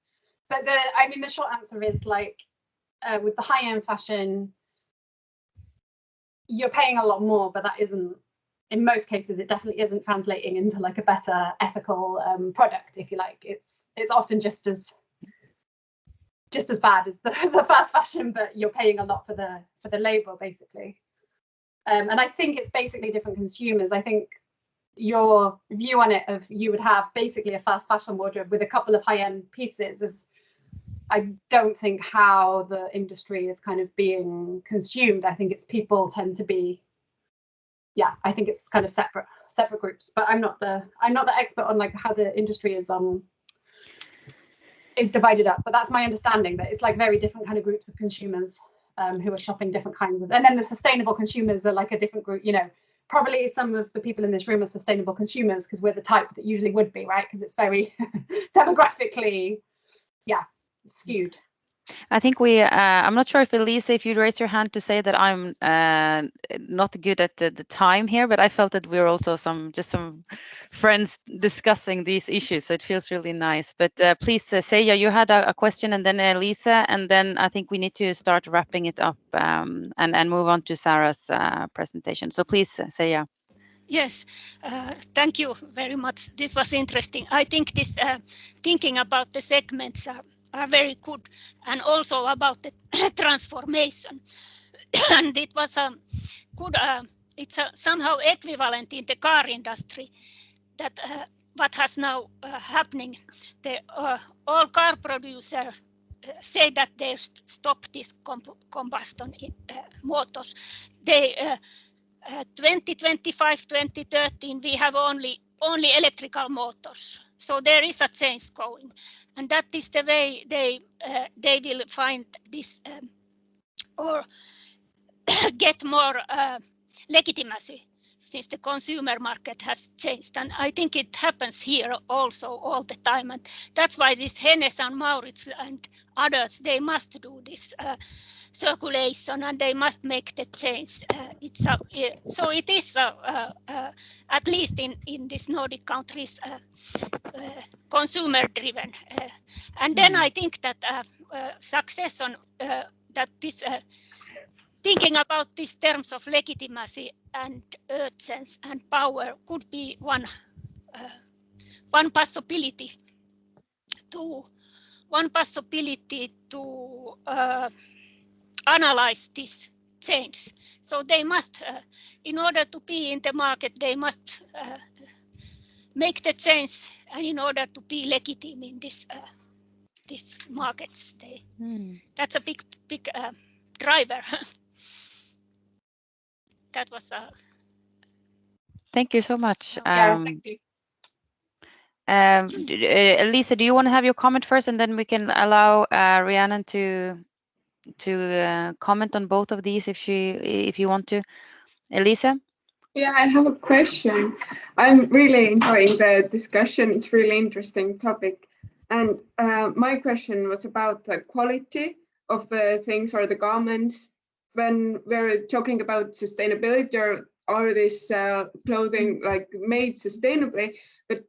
But the short answer is like with the high-end fashion, you're paying a lot more, but that isn't, in most cases, it definitely isn't translating into like a better ethical product, if you like. It's often just as bad as the fast fashion, but you're paying a lot for the label, basically. And I think it's basically different consumers. I think your view on it of you would have basically a fast fashion wardrobe with a couple of high-end pieces is, I don't think how the industry is kind of being consumed. I think it's people tend to be, yeah, I think it's kind of separate groups. But I'm not the expert on like how the industry is divided up. But that's my understanding, that it's like very different kind of groups of consumers who are shopping different kinds of, and then the sustainable consumers are like a different group, you know. Probably some of the people in this room are sustainable consumers because we're the type that usually would be, right? Because it's very demographically, yeah, skewed. I think I'm not sure if Elisa, if you raise your hand to say that I'm not good at the time here, but I felt that we're also some friends discussing these issues, so it feels really nice. But please, Seija, you had a question, and then Elisa, and then I think we need to start wrapping it up and move on to Sarah's presentation. So please, Seija. Yes, thank you very much. This was interesting. I think this thinking about the segments are very good, and also about the transformation. And it was good. It's somehow equivalent in the car industry that what has now happening. All car producers say that they stop this combustion motors. They 2025, 2013, we have only electrical motors. So there is a change going, and that is the way they will find this or get more legitimacy, since the consumer market has changed. And I think it happens here also all the time, and that's why this Hennes and Maurits and others, they must do this circulation, and they must make the change. So it is at least in these Nordic countries consumer driven, and then I think that success on that this thinking about these terms of legitimacy and urgency and power could be one possibility to analyze this change. So they must, in order to be in the market, they must make the change, and in order to be legitimate in this markets, that's a big driver. That was a. Thank you so much. Thank you. Lisa, do you want to have your comment first, and then we can allow Rhiannon to comment on both of these if you want to. Elisa? Yeah, I have a question. I'm really enjoying the discussion. It's really interesting topic. And my question was about the quality of the things or the garments. When we're talking about sustainability, there are this clothing like made sustainably, but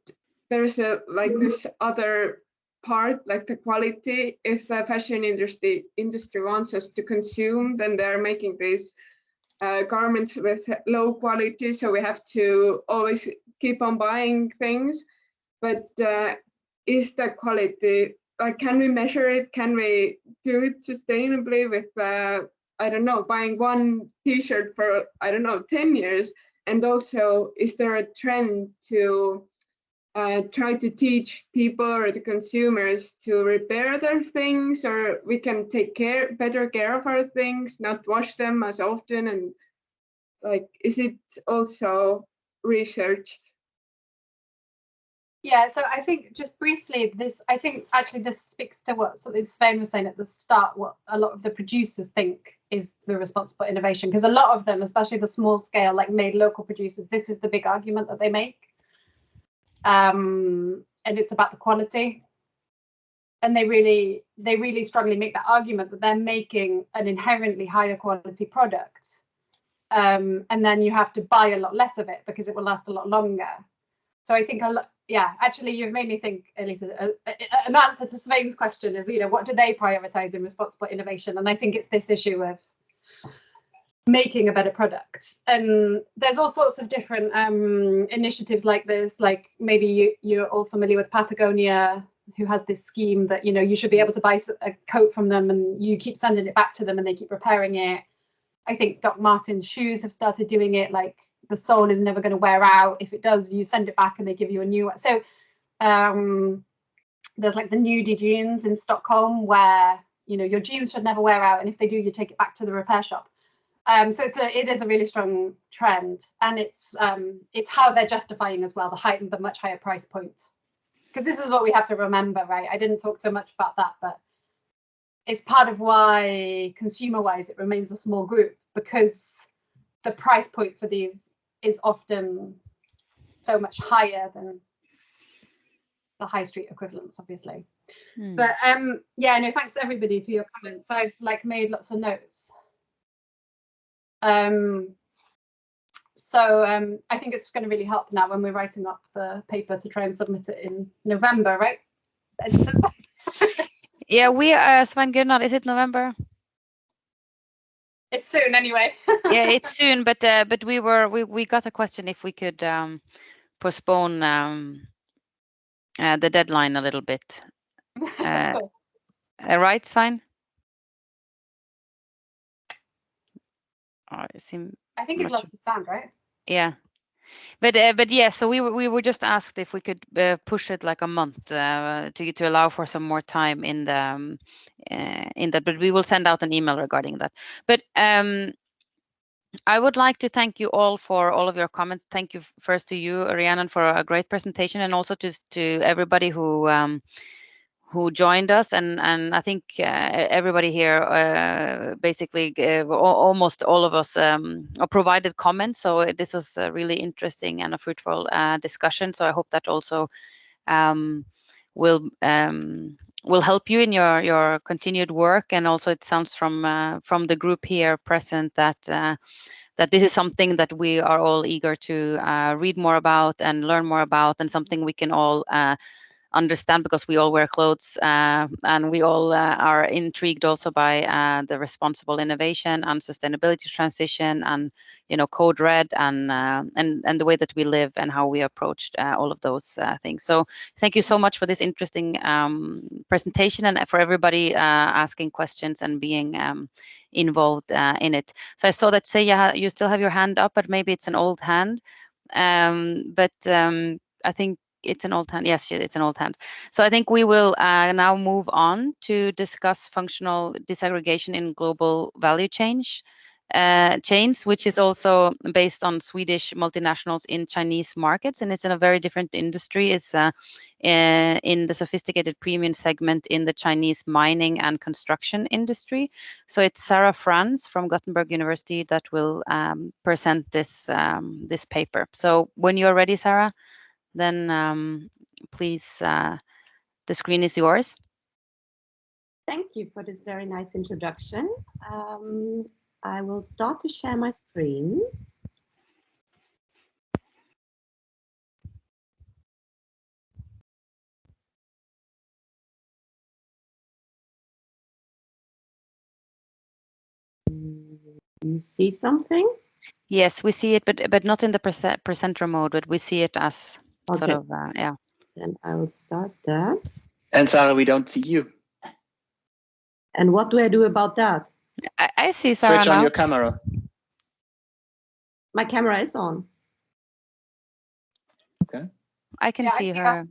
there's like this other part, like the quality. If the fashion industry wants us to consume, then they're making these garments with low quality, so we have to always keep on buying things. But is the quality, like, can we measure it? Can we do it sustainably with I don't know, buying one t-shirt for, I don't know, 10 years? And also, is there a trend to try to teach people or the consumers to repair their things, or we can take better care of our things, not wash them as often? And like, is it also researched? Yeah, so I think just briefly, I think actually this speaks to what Sven was saying at the start, what a lot of the producers think is the responsible innovation, because a lot of them, especially the small scale, like made local producers, this is the big argument that they make. And it's about the quality. And they really strongly make that argument that they're making an inherently higher quality product. And then you have to buy a lot less of it because it will last a lot longer. So I think actually you've made me think, Elisa, an answer to Sven's question is, what do they prioritize in responsible innovation? And I think it's this issue of making a better product. And there's all sorts of different initiatives like this, like maybe you're all familiar with Patagonia, who has this scheme that, you should be able to buy a coat from them and you keep sending it back to them and they keep repairing it. I think Doc Martens shoes have started doing it, like the sole is never going to wear out. If it does, you send it back and they give you a new one. So there's like the nudie jeans in Stockholm where, your jeans should never wear out. And if they do, you take it back to the repair shop. So it is a really strong trend. And it's how they're justifying as well, the much higher price point. Because this is what we have to remember, right? I didn't talk so much about that, but it's part of why consumer-wise it remains a small group, because the price point for these is often so much higher than the high street equivalents, obviously. But thanks to everybody for your comments. I've made lots of notes. So I think it's going to really help now when we're writing up the paper to try and submit it in November, right? Yeah, we Sven Gunnar, is it November? It's soon anyway. Yeah, it's soon, but we got a question if we could postpone the deadline a little bit. Of course. Right, Sven? I think he's lost his sound, right? Yeah. But yeah, so we were just asked if we could push it like a month to allow for some more time in that. But we will send out an email regarding that. But I would like to thank you all for all of your comments. Thank you first to you, Rhiannon, for a great presentation, and also to everybody who joined us, and I think everybody here, basically almost all of us provided comments. So this was a really interesting and a fruitful discussion. So I hope that also will help you in your continued work. And also it sounds from the group here present that this is something that we are all eager to read more about and learn more about, and something we can all understand, because we all wear clothes and we all are intrigued also by the responsible innovation and sustainability transition, and code red and the way that we live and how we approached all of those things. So thank you so much for this interesting presentation, and for everybody asking questions and being involved in it. So I saw that Seija, you still have your hand up, but maybe it's an old hand. I think it's an old hand. Yes, it's an old hand. So I think we will now move on to discuss functional disaggregation in global value chains, which is also based on Swedish multinationals in Chinese markets, and it's in a very different industry. It's in the sophisticated premium segment in the Chinese mining and construction industry. So it's Sarah Franz from Gothenburg University that will present this this paper. So when you're ready, Sarah, then please, the screen is yours. Thank you for this very nice introduction. I will start to share my screen. You see something? Yes, we see it, but not in the presenter mode, but we see it as sort Okay. of, yeah. Then I will start that. And Sarah, we don't see you. And what do I do about that? I see Sarah Switch on now. your camera. My camera is on. Okay. I can see her.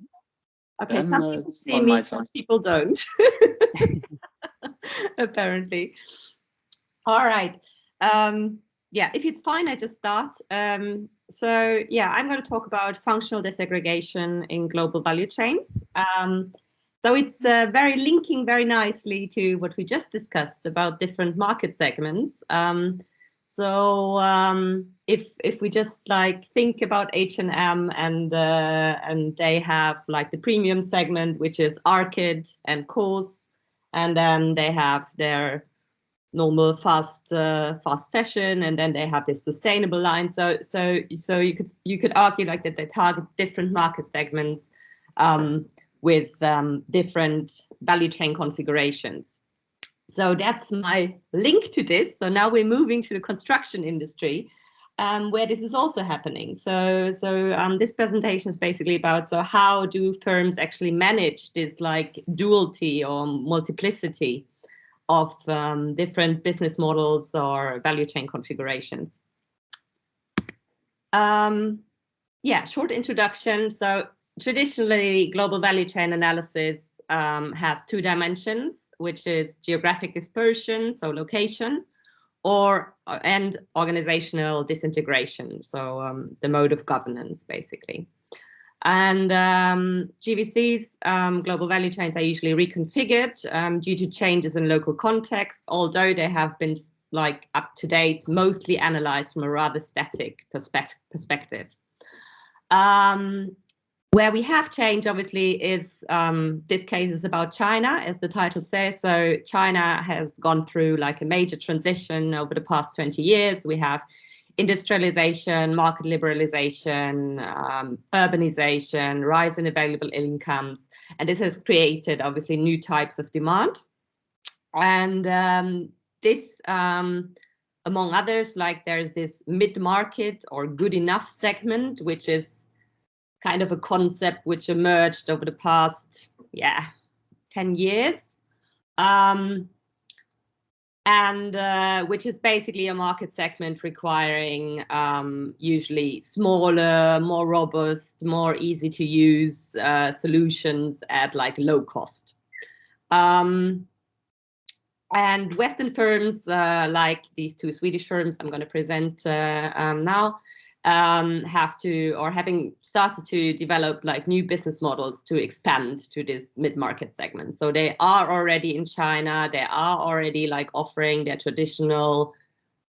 Okay, Then, some people it's see on me, my some side. people don't. Apparently. All right. Yeah, if it's fine, I just start. So yeah, I'm going to talk about functional disaggregation in global value chains. So it's very linking very nicely to what we just discussed about different market segments. If we just like think about H&M and they have like the premium segment, which is Arcade and Kors, and then they have their normal fast fashion, and then they have this sustainable line. So you could argue like that they target different market segments with different value chain configurations. So that's my link to this. So now we're moving to the construction industry, where this is also happening. So this presentation is basically about, so how do firms actually manage this like duality or multiplicity of different business models or value chain configurations. Yeah, short introduction. So traditionally, global value chain analysis has two dimensions, which is geographic dispersion, so location, and organizational disintegration, so the mode of governance, basically. And GVC's global value chains are usually reconfigured due to changes in local context, although they have been like up to date, mostly analyzed from a rather static perspective. Where we have change, obviously, is this case is about China, as the title says. So China has gone through like a major transition over the past 20 years. We have industrialization, market liberalization, urbanization, rise in available incomes, and this has created obviously new types of demand. And this, among others, like there's this mid-market or good enough segment, which is kind of a concept which emerged over the past, 10 years. And which is basically a market segment requiring usually smaller, more robust, more easy to use solutions at like low cost. And Western firms like these two Swedish firms I'm going to present now have to, or having started to develop like new business models to expand to this mid-market segment. So they are already in China, they are already like offering their traditional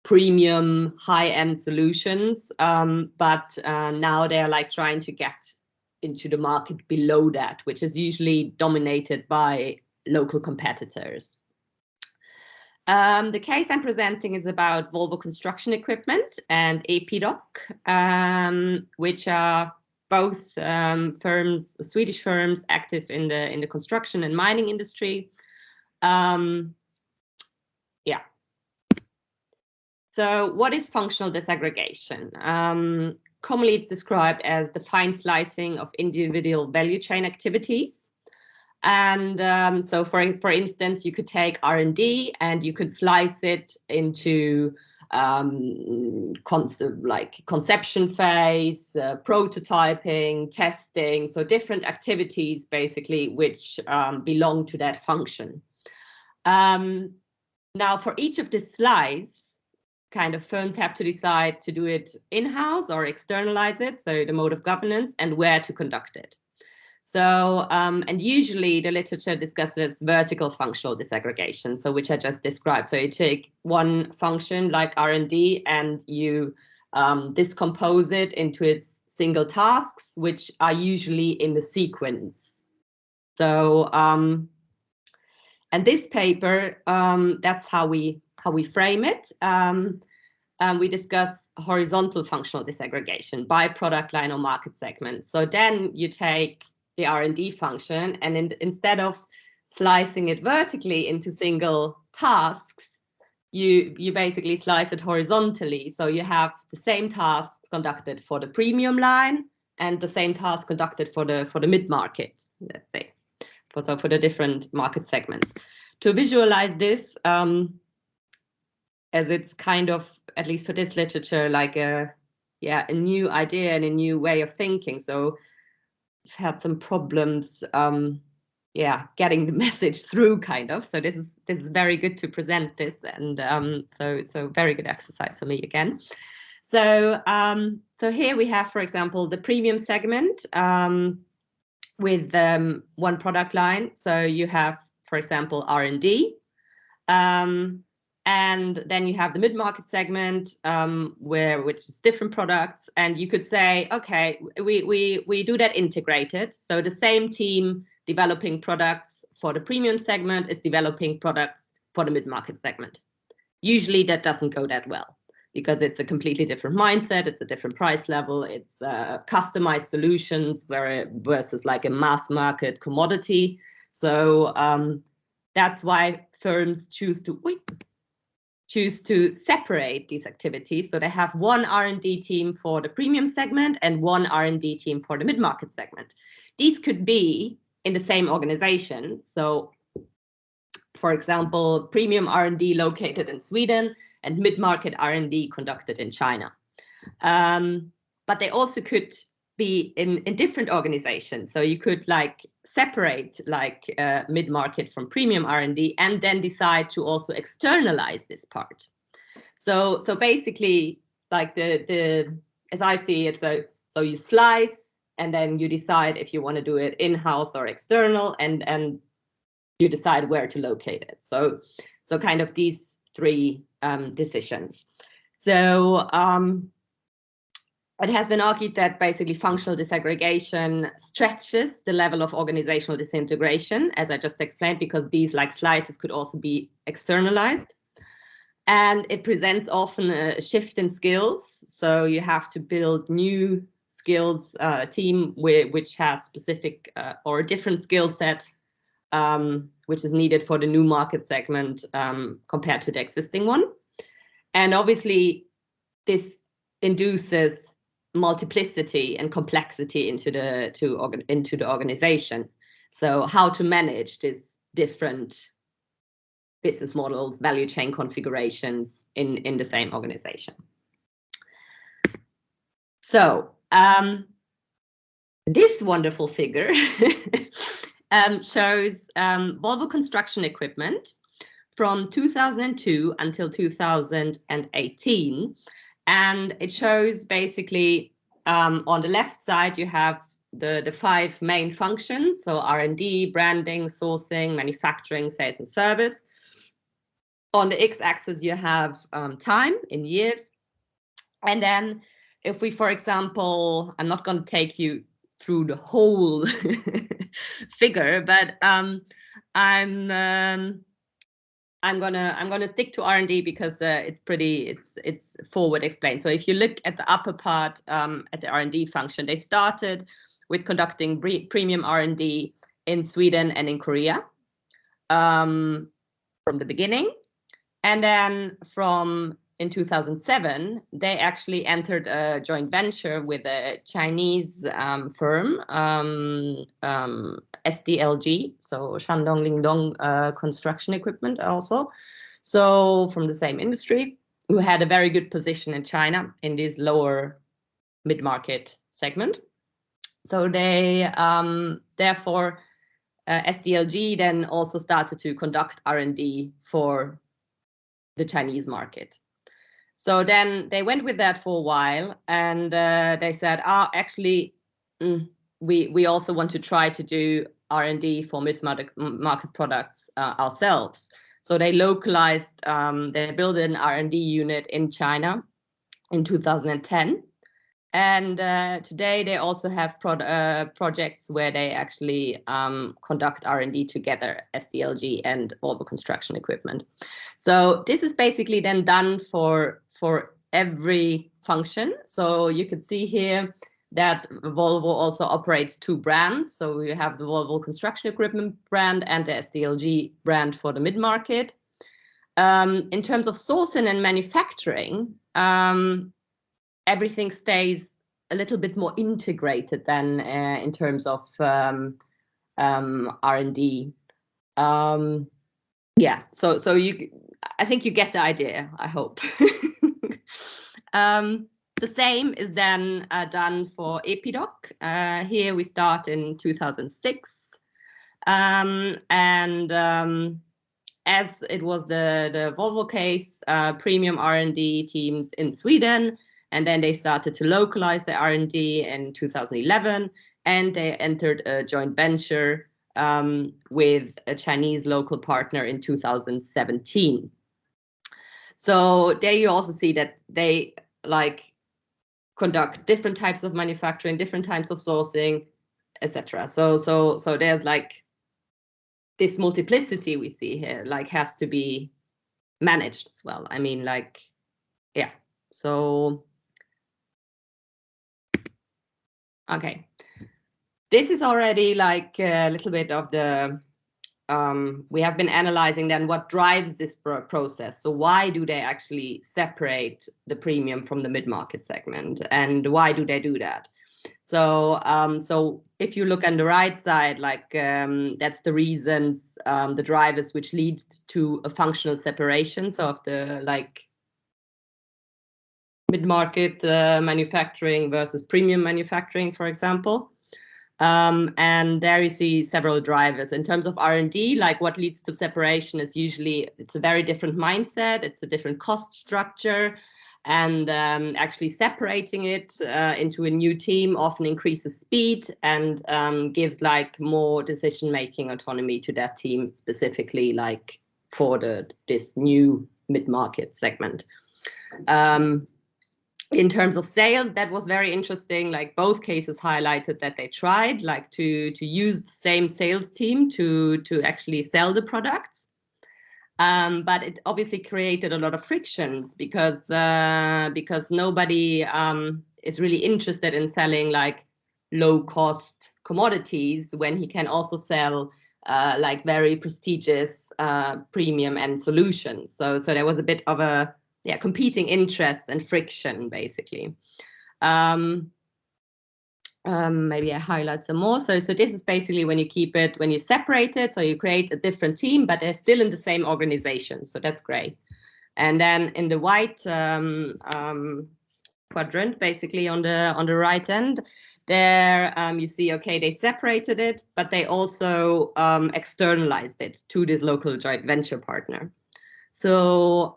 premium high-end solutions, but now they're like trying to get into the market below that, which is usually dominated by local competitors. The case I'm presenting is about Volvo Construction Equipment and Epidoc, which are both firms, Swedish firms active in the construction and mining industry. So what is functional disaggregation? Commonly it's described as the fine slicing of individual value chain activities. And so for instance, you could take R&D and you could slice it into like conception phase, prototyping, testing, so different activities basically which belong to that function. Now for each of the slides, kind of firms have to decide to do it in-house or externalize it, so the mode of governance, and where to conduct it. So, and usually the literature discusses vertical functional disaggregation, so which I just described. So you take one function like R&D and you discompose it into its single tasks, which are usually in the sequence. So, and this paper, that's how we frame it. We discuss horizontal functional disaggregation by product line or market segment. So then you take the R&D function, and instead of slicing it vertically into single tasks, you basically slice it horizontally. So you have the same task conducted for the premium line and the same task conducted for the mid-market, let's say, for the different market segments. To visualize this, as it's kind of, at least for this literature, like a new idea and a new way of thinking. So I've had some problems, getting the message through, kind of. So this is very good to present this, and so very good exercise for me again. So so here we have, for example, the premium segment with one product line. So you have, for example, R&D. And then you have the mid-market segment, which is different products. And you could say, okay, we do that integrated. So the same team developing products for the premium segment is developing products for the mid-market segment. Usually that doesn't go that well because it's a completely different mindset. It's a different price level. It's customized solutions versus like a mass market commodity. So that's why firms choose to separate these activities. So they have one R&D team for the premium segment and one R&D team for the mid-market segment. These could be in the same organization. So, for example, premium R&D located in Sweden and mid-market R&D conducted in China. But they also could be in different organizations. So you could like separate like mid-market from premium R&D and then decide to also externalize this part. So basically, like as I see it, so you slice and then you decide if you want to do it in-house or external, and you decide where to locate it. So kind of these three decisions. So it has been argued that basically functional disaggregation stretches the level of organizational disintegration, as I just explained, because these like slices could also be externalized. And it presents often a shift in skills. So you have to build new skills team which has specific or a different skill set, which is needed for the new market segment compared to the existing one. And obviously this induces multiplicity and complexity into the organization. So how to manage these different business models, value chain configurations in the same organization. So this wonderful figure shows Volvo construction equipment from 2002 until 2018. And it shows basically on the left side, you have the five main functions. So R&D, branding, sourcing, manufacturing, sales and service. On the x-axis, you have time in years. And then if we, for example, I'm not going to take you through the whole figure, but I'm gonna stick to R&D because it's forward explained. So if you look at the upper part at the R&D function, they started with conducting premium R&D in Sweden and in Korea from the beginning, and then in 2007 they actually entered a joint venture with a Chinese firm, SDLG, so Shandong Lingdong Construction Equipment also, so from the same industry, who had a very good position in China in this lower mid-market segment. So they therefore SDLG then also started to conduct R&D for the Chinese market. So then they went with that for a while, and they said, actually, we also want to try to do R&D for mid-market products ourselves. So they localized, they built an R&D unit in China in 2010. And today they also have projects where they actually conduct R&D together, SDLG and Volvo Construction Equipment. So this is basically then done for every function. So you could see here that Volvo also operates 2 brands. So you have the Volvo Construction Equipment brand and the SDLG brand for the mid-market. In terms of sourcing and manufacturing, everything stays a little bit more integrated than in terms of R&D. Yeah, so I think you get the idea, I hope. The same is then done for Epidoc. Here we start in 2006. As it was the Volvo case, premium R&D teams in Sweden, and then they started to localize the R&D in 2011, and they entered a joint venture with a Chinese local partner in 2017. So there you also see that they conduct different types of manufacturing, different types of sourcing, etc. So there's this multiplicity we see here has to be managed as well. I mean, yeah. So okay, this is already a little bit of the we have been analyzing then what drives this process. So why do they actually separate the premium from the mid-market segment, and why do they do that? So so if you look on the right side, that's the reasons, the drivers which lead to a functional separation. So of the mid-market manufacturing versus premium manufacturing, for example. And there you see several drivers. In terms of R&D, what leads to separation is usually it's a very different mindset, it's a different cost structure, and actually separating it into a new team often increases speed and gives more decision-making autonomy to that team, specifically for this new mid-market segment. In terms of sales, that was very interesting. Both cases highlighted that they tried to use the same sales team to actually sell the products. But it obviously created a lot of frictions because nobody is really interested in selling low cost commodities when he can also sell very prestigious premium end solutions. So there was a bit of a competing interests and friction, basically. Maybe I highlight some more. So this is basically when you separate it, so you create a different team, but they're still in the same organization. So that's great. And then in the white quadrant, basically on the right end, there you see, okay, they separated it, but they also externalized it to this local joint venture partner. So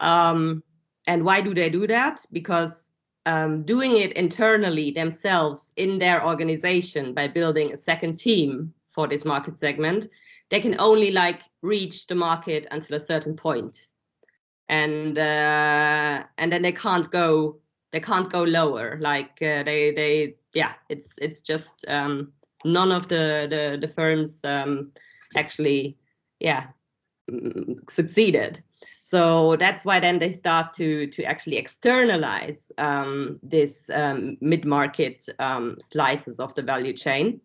and why do they do that? Because doing it internally themselves in their organization by building a second team for this market segment, they can only reach the market until a certain point, and then they can't go lower. It's just none of the firms actually succeeded. So that's why then they start to actually externalize this mid-market slices of the value chain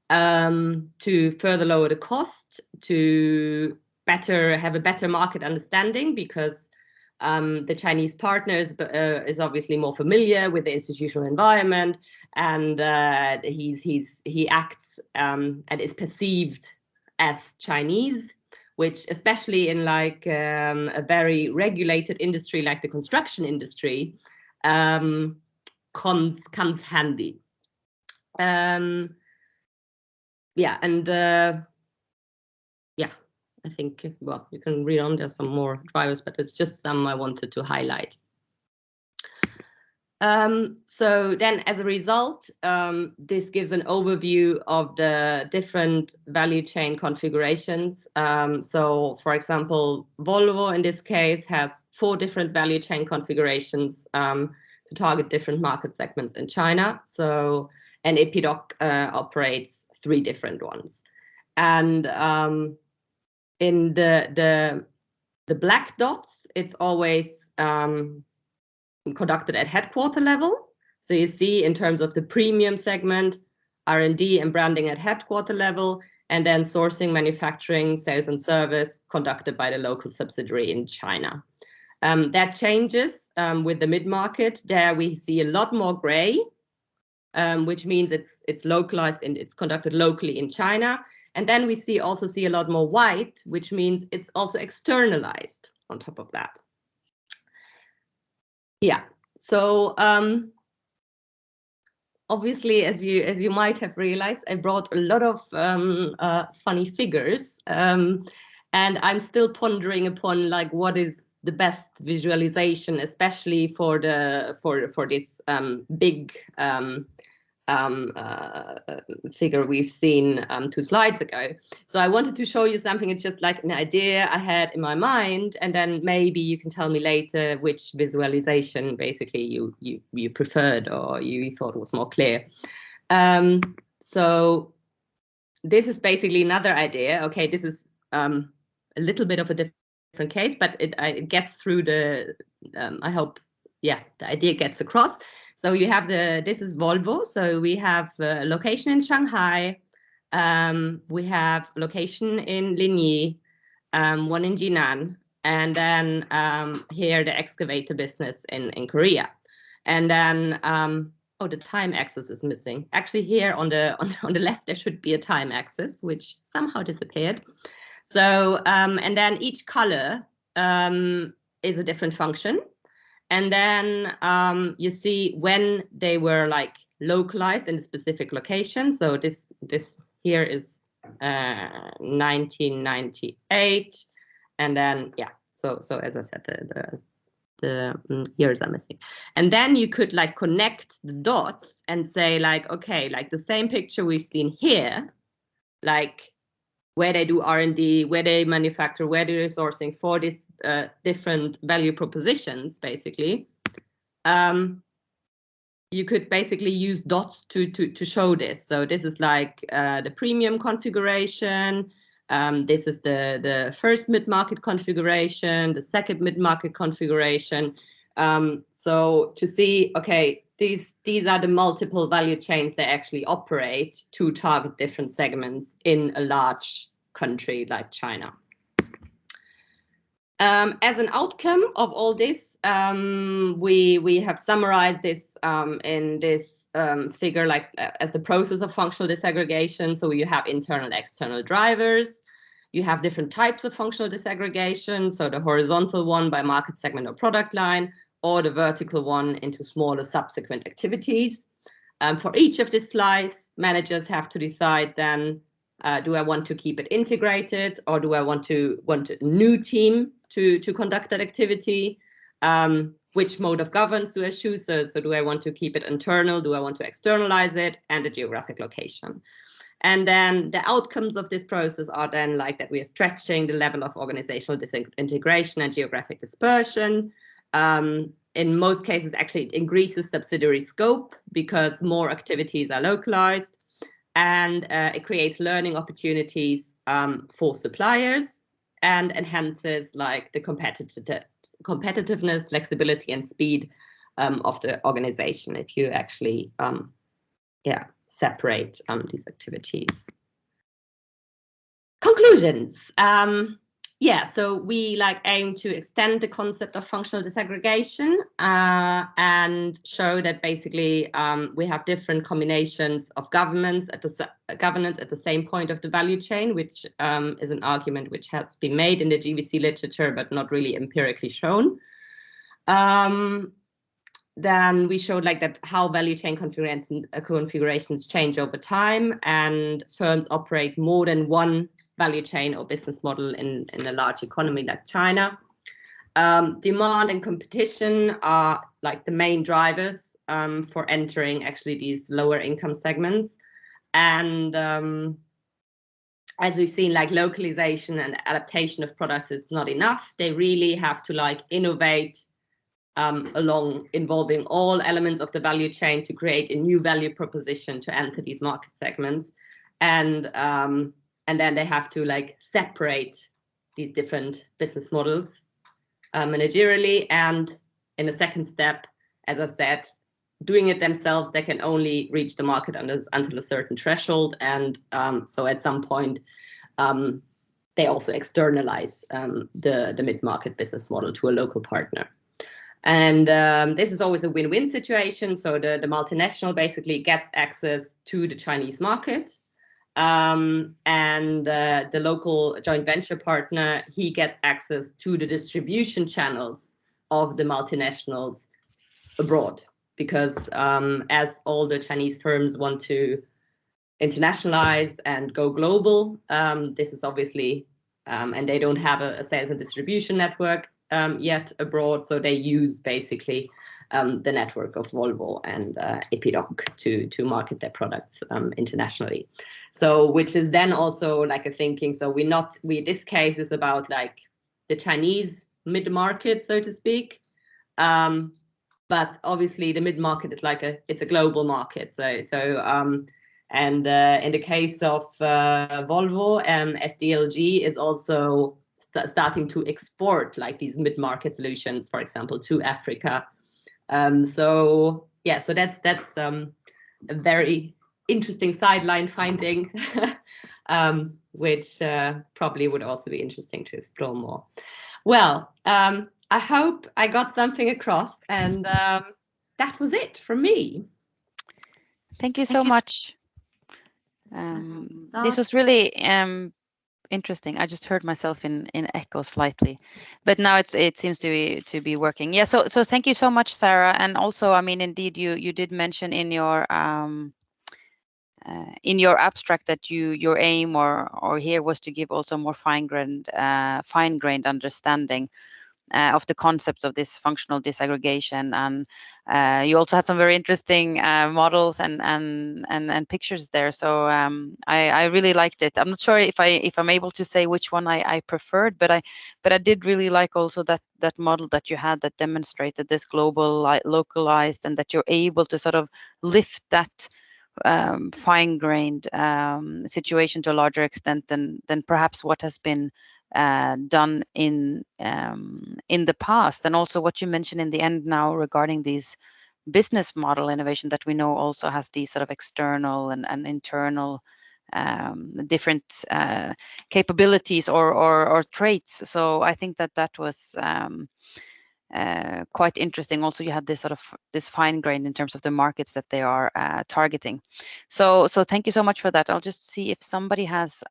to further lower the cost, to have a better market understanding, because the Chinese partners is obviously more familiar with the institutional environment, and he acts and is perceived as Chinese, which especially in like a very regulated industry like the construction industry comes handy. Yeah, and yeah, I think, well, you can read on, there's some more drivers, but it's just some I wanted to highlight. So then as a result, this gives an overview of the different value chain configurations. So for example, Volvo in this case has 4 different value chain configurations to target different market segments in China. So, and Epidoc operates 3 different ones. And in the black dots, it's always conducted at headquarter level. So you see in terms of the premium segment, R&D and branding at headquarter level, and then sourcing, manufacturing, sales and service conducted by the local subsidiary in China. That changes with the mid-market. There we see a lot more gray, which means it's localized and it's conducted locally in China. And then we also see a lot more white, which means it's also externalized on top of that. Yeah, so obviously, as you might have realized, I brought a lot of funny figures, and I'm still pondering upon like what is the best visualization, especially for this big figure we've seen 2 slides ago. So I wanted to show you something. It's just like an idea I had in my mind, and then maybe you can tell me later which visualization basically you preferred or you thought was more clear. So this is basically another idea. Okay, this is a little bit of a different case, but it gets through the I hope, yeah, the idea gets across. So you have this is Volvo. So we have a location in Shanghai. We have location in Linyi, one in Jinan, and then here the excavator business in Korea. And then, oh, the time axis is missing. Actually here on the left, there should be a time axis, which somehow disappeared. So, and then each color is a different function. And then you see when they were like localized in a specific location. So this here is 1998, and then yeah. So as I said, the years are missing. And then you could like connect the dots and say like, okay, like the same picture we've seen here, like where they do R&D, where they manufacture, where they're sourcing for these different value propositions, basically. You could basically use dots to show this. So this is like the premium configuration. This is the first mid-market configuration, the second mid-market configuration. So to see, okay, these are the multiple value chains that actually operate to target different segments in a large country like China. As an outcome of all this, we have summarized this in this figure like as the process of functional disaggregation. So you have internal and external drivers. You have different types of functional disaggregation. So the horizontal one by market segment or product line, or the vertical one into smaller subsequent activities. For each of these slices, managers have to decide then, do I want to keep it integrated, or do I want a new team to conduct that activity? Which mode of governance do I choose? So do I want to keep it internal? Do I want to externalize it? And the geographic location. And then the outcomes of this process are then like that we are stretching the level of organizational disintegration and geographic dispersion. In most cases, actually, it increases subsidiary scope because more activities are localized, and it creates learning opportunities for suppliers and enhances like the competitiveness, flexibility, and speed of the organization if you actually separate these activities. Conclusions. Yeah, so we aim to extend the concept of functional disaggregation and show that basically we have different combinations of governance at the same point of the value chain, which is an argument which has been made in the GVC literature, but not really empirically shown. Then we showed that how value chain configurations change over time, and firms operate more than one value chain or business model in a large economy like China. Demand and competition are the main drivers for entering actually these lower income segments. And as we've seen, localization and adaptation of products is not enough. They really have to innovate involving all elements of the value chain to create a new value proposition to enter these market segments. And then they have to separate these different business models managerially. And in the second step, as I said, doing it themselves, they can only reach the market until a certain threshold. And so at some point, they also externalize the mid-market business model to a local partner. And this is always a win-win situation. So the multinational basically gets access to the Chinese market. And the local joint venture partner, he gets access to the distribution channels of the multinationals abroad. Because as all the Chinese firms want to internationalize and go global, this is obviously, and they don't have a sales and distribution network yet abroad, so they use basically the network of Volvo and Epiroc to market their products internationally. So, which is then also a thinking. So this case is about the Chinese mid-market, so to speak. But obviously the mid-market is it's a global market. And in the case of Volvo, SDLG is also starting to export these mid-market solutions, for example, to Africa. So that's a very interesting sideline finding, which probably would also be interesting to explore more. Well, I hope I got something across, and that was it from me. Thank you so much. This was really interesting. I just heard myself in echo slightly, but now it seems to be working. Yeah. So thank you so much, Sarah. And also, I mean, indeed, you did mention in your abstract that your aim or here was to give also more fine-grained understanding of the concepts of this functional disaggregation, and you also had some very interesting models and pictures there. So I really liked it. I'm not sure if I'm able to say which one I preferred, but I did really like also that model that you had that demonstrated this global localized, and that you're able to sort of lift that fine-grained situation to a larger extent than perhaps what has been done in the past. And also what you mentioned in the end now regarding these business model innovation that we know also has these sort of external and internal different capabilities or traits. So I think that was quite interesting. Also, you had this sort of this fine grain in terms of the markets that they are targeting. So thank you so much for that. I'll just see if somebody has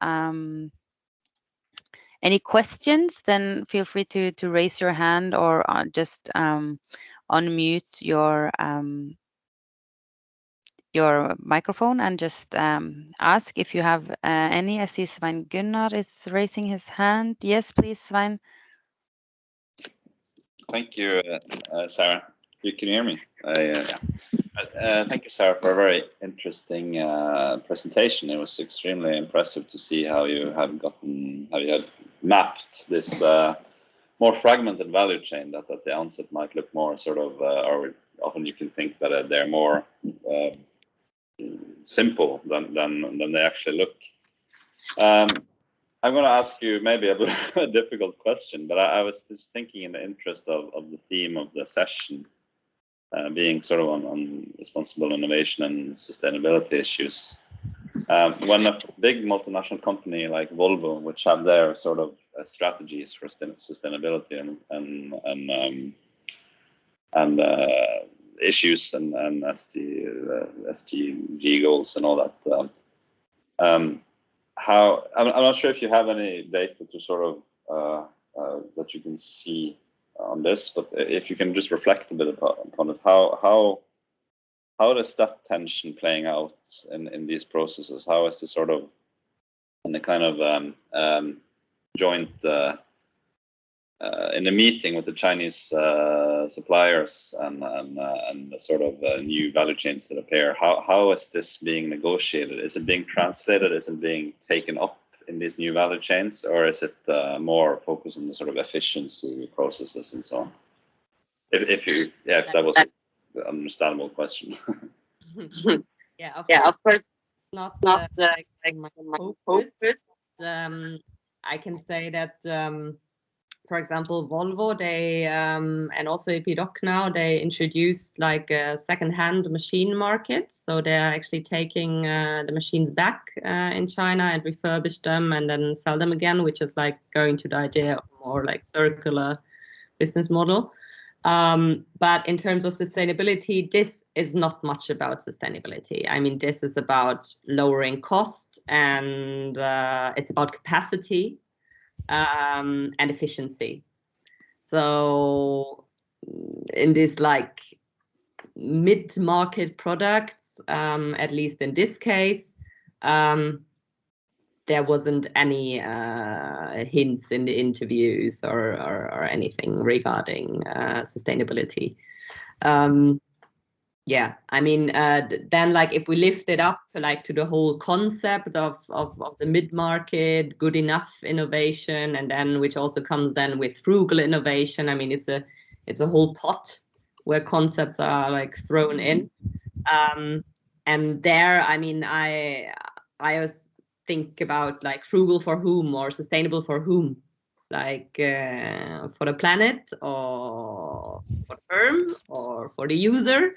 any questions. Then feel free to raise your hand or just unmute your microphone and just ask if you have any. I see Svein Gunnar is raising his hand. Yes, please, Svein. Thank you, Sarah. You can hear me? Thank you, Sarah, for a very interesting presentation. It was extremely impressive to see how you had mapped this more fragmented value chain that at the onset might look more sort of, or often you can think that they're more simple than they actually look. I'm going to ask you maybe a difficult question, but I was just thinking in the interest of the theme of the session being sort of on responsible innovation and sustainability issues. when a big multinational company like Volvo, which have their sort of strategies for sustainability and issues and SDG goals and all that, how I'm not sure if you have any data to sort of that you can see on this, but if you can just reflect a bit upon it, how is that tension playing out in these processes? How is the sort of in the kind of joint in the meeting with the Chinese suppliers and the sort of new value chains that appear? How is this being negotiated? Is it being translated? Is it being taken up in these new value chains, or is it more focused on the sort of efficiency processes and so on? If that was an understandable question. Yeah, of course, not like my my focus. focus. I can say that, for example, Volvo, they and also Epidoc now, they introduced like a second-hand machine market. So they're actually taking the machines back in China and refurbish them and then sell them again, which is like going to the idea of more like circular business model. But in terms of sustainability, this is not much about sustainability. I mean, this is about lowering cost, and it's about capacity and efficiency. So in this like mid-market products, at least in this case, there wasn't any hints in the interviews or anything regarding sustainability. Yeah, I mean, then like if we lift it up like to the whole concept of the mid-market, good enough innovation, and then which also comes then with frugal innovation. I mean, it's a whole pot where concepts are like thrown in. And there, I mean, I was think about like frugal for whom or sustainable for whom, like for the planet or for the firm or for the user.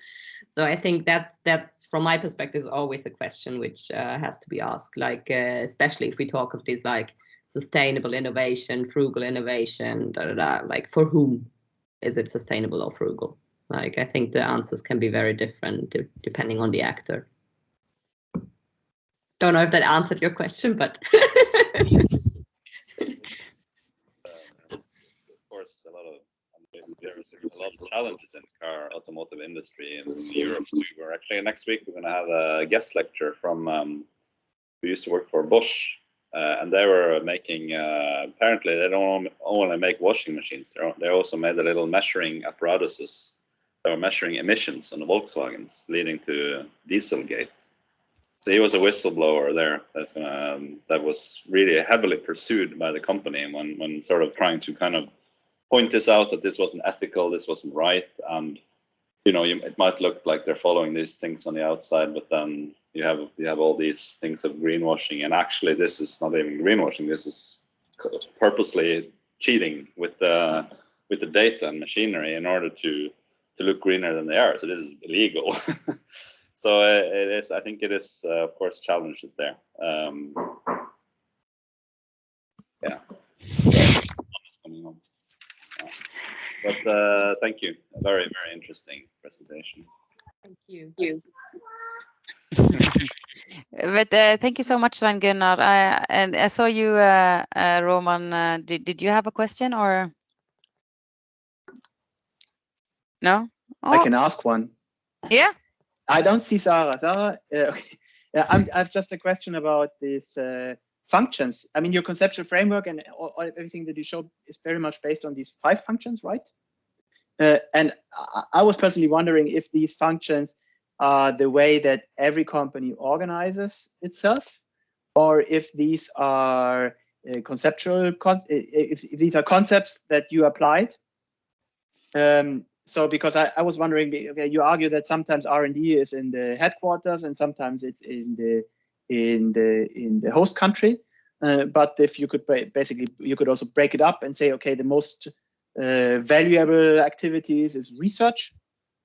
So I think that's from my perspective always a question which has to be asked, like especially if we talk of this like sustainable innovation, frugal innovation, like for whom is it sustainable or frugal? Like I think the answers can be very different depending on the actor. Don't know if that answered your question, but of course, there's a lot of challenges in the car automotive industry in Europe. We're actually next week we're going to have a guest lecture from who used to work for Bosch, and they were making apparently they don't only make washing machines. They also made a little measuring apparatuses that were measuring emissions on the Volkswagens, leading to Dieselgate. So he was a whistleblower there that was really heavily pursued by the company when sort of trying to kind of point this out, that this wasn't ethical, this wasn't right, and it might look like they're following these things on the outside, but then you have all these things of greenwashing, and actually this is not even greenwashing. This is purposely cheating with the data and machinery in order to look greener than they are. So this is illegal. So it is. I think it is, of course, challenges there. Yeah. But thank you. A very, very interesting presentation. thank you. But thank you so much, Svein Gunnar. And I saw you, Roman. Did you have a question or no? I Oh, can ask one. yeah. I don't see Sarah. Sarah, okay. Yeah, I've just a question about these functions. I mean, your conceptual framework and everything that you showed is very much based on these 5 functions, right? And I was personally wondering if these functions are the way that every company organizes itself, or if these are conceptual, if these are concepts that you applied. So because I was wondering, okay, you argue that sometimes R&D is in the headquarters and sometimes it's in the host country. But if you could basically, you could also break it up and say, okay, the most valuable activities is research,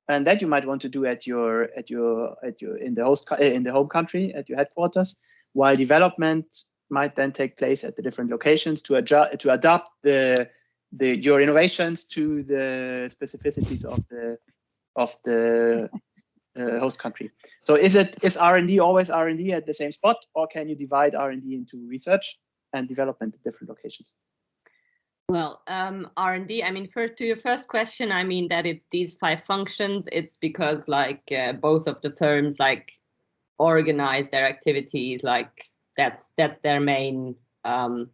and that you might want to do at your in the home country at your headquarters, while development might then take place at the different locations to adapt your innovations to the specificities of the host country. So is R&D always R&D at the same spot, or can you divide R&D into research and development at different locations? Well, R&D, I mean, to your first question, I mean that it's these 5 functions. It's because like both of the firms like organize their activities, like that's their main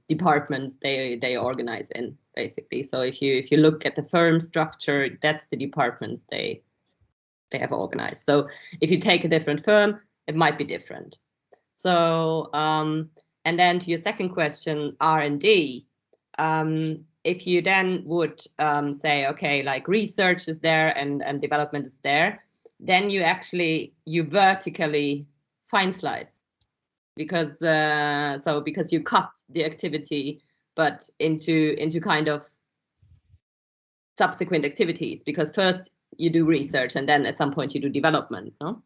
departments they organize in, basically. So if you look at the firm structure, that's the departments they have organized. So if you take a different firm, it might be different. So and then to your second question, R&D, if you then would say, okay, like research is there and development is there, then you vertically fine slice, because because you cut the activity but into kind of subsequent activities, because first you do research and then at some point you do development, no?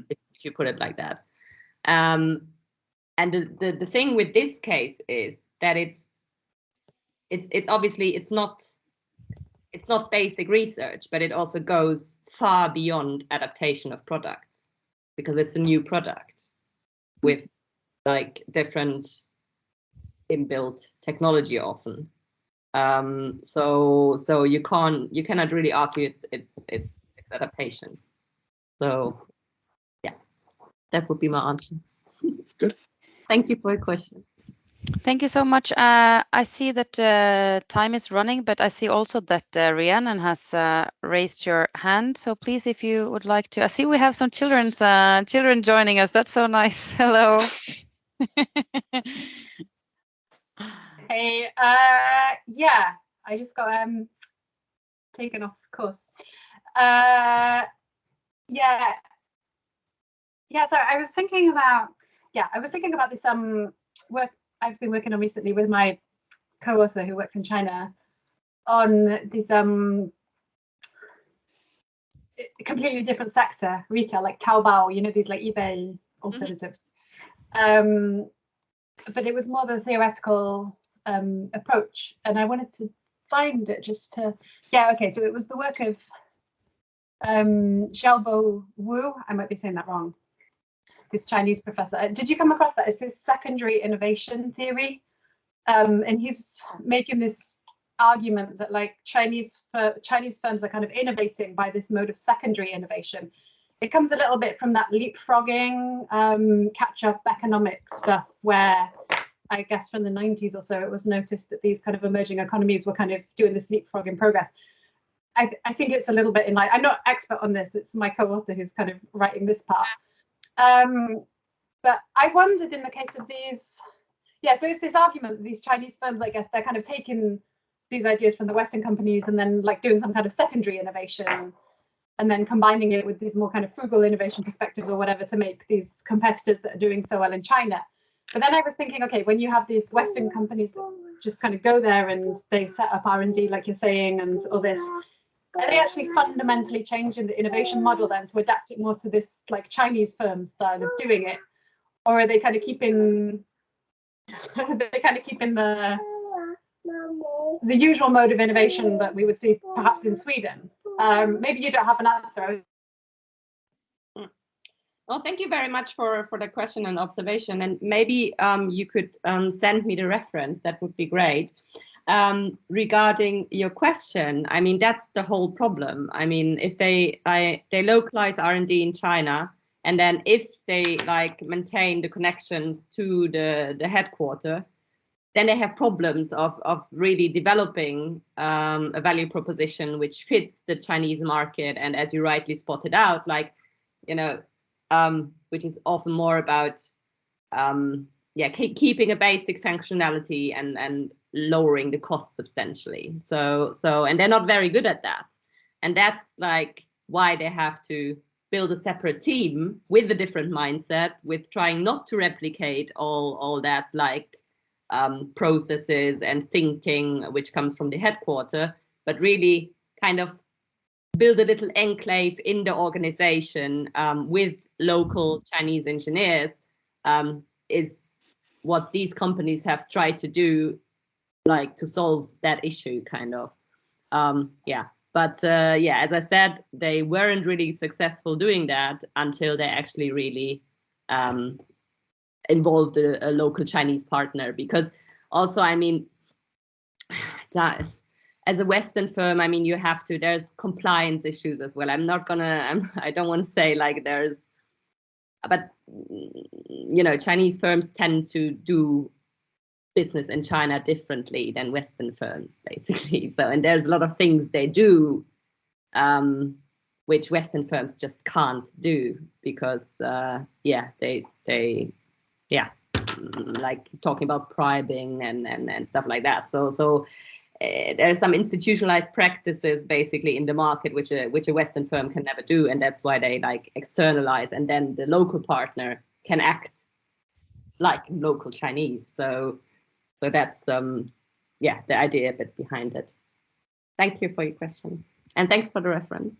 If you put it like that. And the thing with this case is that it's obviously it's not basic research, but it also goes far beyond adaptation of products, because it's a new product with like different inbuilt technology often. So you cannot really argue it's adaptation. So yeah, that would be my answer. Good. Thank you for your question. Thank you so much. I see that time is running, but I see also that Rhiannon has raised your hand. So please, if you would like to, I see we have some children joining us. That's so nice. Hello. Hey, yeah, I just got taken off course. Yeah. So I was thinking about this work I've been working on recently with my co-author who works in China on this completely different sector, retail, like Taobao, you know, these like eBay alternatives. But it was more the theoretical approach, and I wanted to find it just to, so it was the work of Xiaobo Wu, I might be saying that wrong, this Chinese professor. Did you come across that? It's this secondary innovation theory, and he's making this argument that like Chinese firms are kind of innovating by this mode of secondary innovation. It comes a little bit from that leapfrogging, catch-up economic stuff, where I guess from the 90s or so, it was noticed that these kind of emerging economies were kind of doing this leapfrogging progress. I think it's a little bit in line. I'm not expert on this. It's my co-author who's kind of writing this part. But I wondered in the case of these, so it's this argument that these Chinese firms, I guess, they're kind of taking these ideas from the Western companies and then like doing some kind of secondary innovation, and then combining it with these more kind of frugal innovation perspectives or whatever to make these competitors that are doing so well in China. But then I was thinking, okay, when you have these Western companies that just kind of go there and they set up R&D, like you're saying, and all this, are they actually fundamentally changing the innovation model then to adapt it more to this like Chinese firm style of doing it? Or are they kind of keeping the usual mode of innovation that we would see perhaps in Sweden? Maybe you don't have an answer. Well, thank you very much for the question and observation. And maybe you could send me the reference. That would be great. Regarding your question, I mean, that's the whole problem. I mean, if they localize R&D in China, and then if they like maintain the connections to the headquarter, then they have problems of really developing a value proposition which fits the Chinese market. And as you rightly spotted out, like, you know, which is often more about keeping a basic functionality and lowering the cost substantially. So and they're not very good at that, and that's like why they have to build a separate team with a different mindset, with trying not to replicate all that like processes and thinking which comes from the headquarter, but really kind of build a little enclave in the organization with local Chinese engineers is what these companies have tried to do, like to solve that issue, kind of. Yeah, but yeah, as I said, they weren't really successful doing that until they actually really involved a local Chinese partner. Because also, I mean, as a Western firm, I mean, there's compliance issues as well. I don't want to say like but you know, Chinese firms tend to do business in China differently than Western firms, basically. So, and there's a lot of things they do which Western firms just can't do because they like talking about bribing and stuff like that. So there's some institutionalized practices basically in the market which a Western firm can never do, and that's why they like externalize, and then the local partner can act like local Chinese. So that's the idea a bit behind it. Thank you for your question, and thanks for the reference.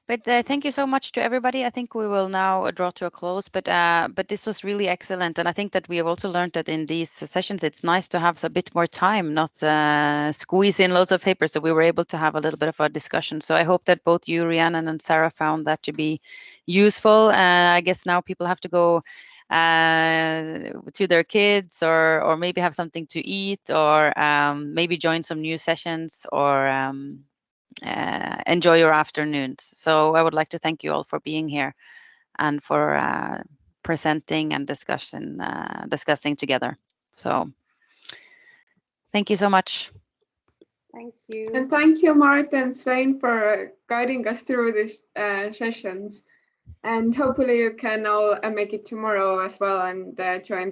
But thank you so much to everybody. I think we will now draw to a close, but this was really excellent. And I think that we have also learned that in these sessions, it's nice to have a bit more time, not squeeze in loads of papers. So we were able to have a little bit of a discussion. So I hope that both you, Rhiannon, and Sarah found that to be useful. I guess now people have to go to their kids or maybe have something to eat, or maybe join some new sessions, or enjoy your afternoons. So I would like to thank you all for being here and for presenting and discussing together. So thank you so much. Thank you. And thank you, Marta and Svein, for guiding us through these sessions. And hopefully you can all make it tomorrow as well and join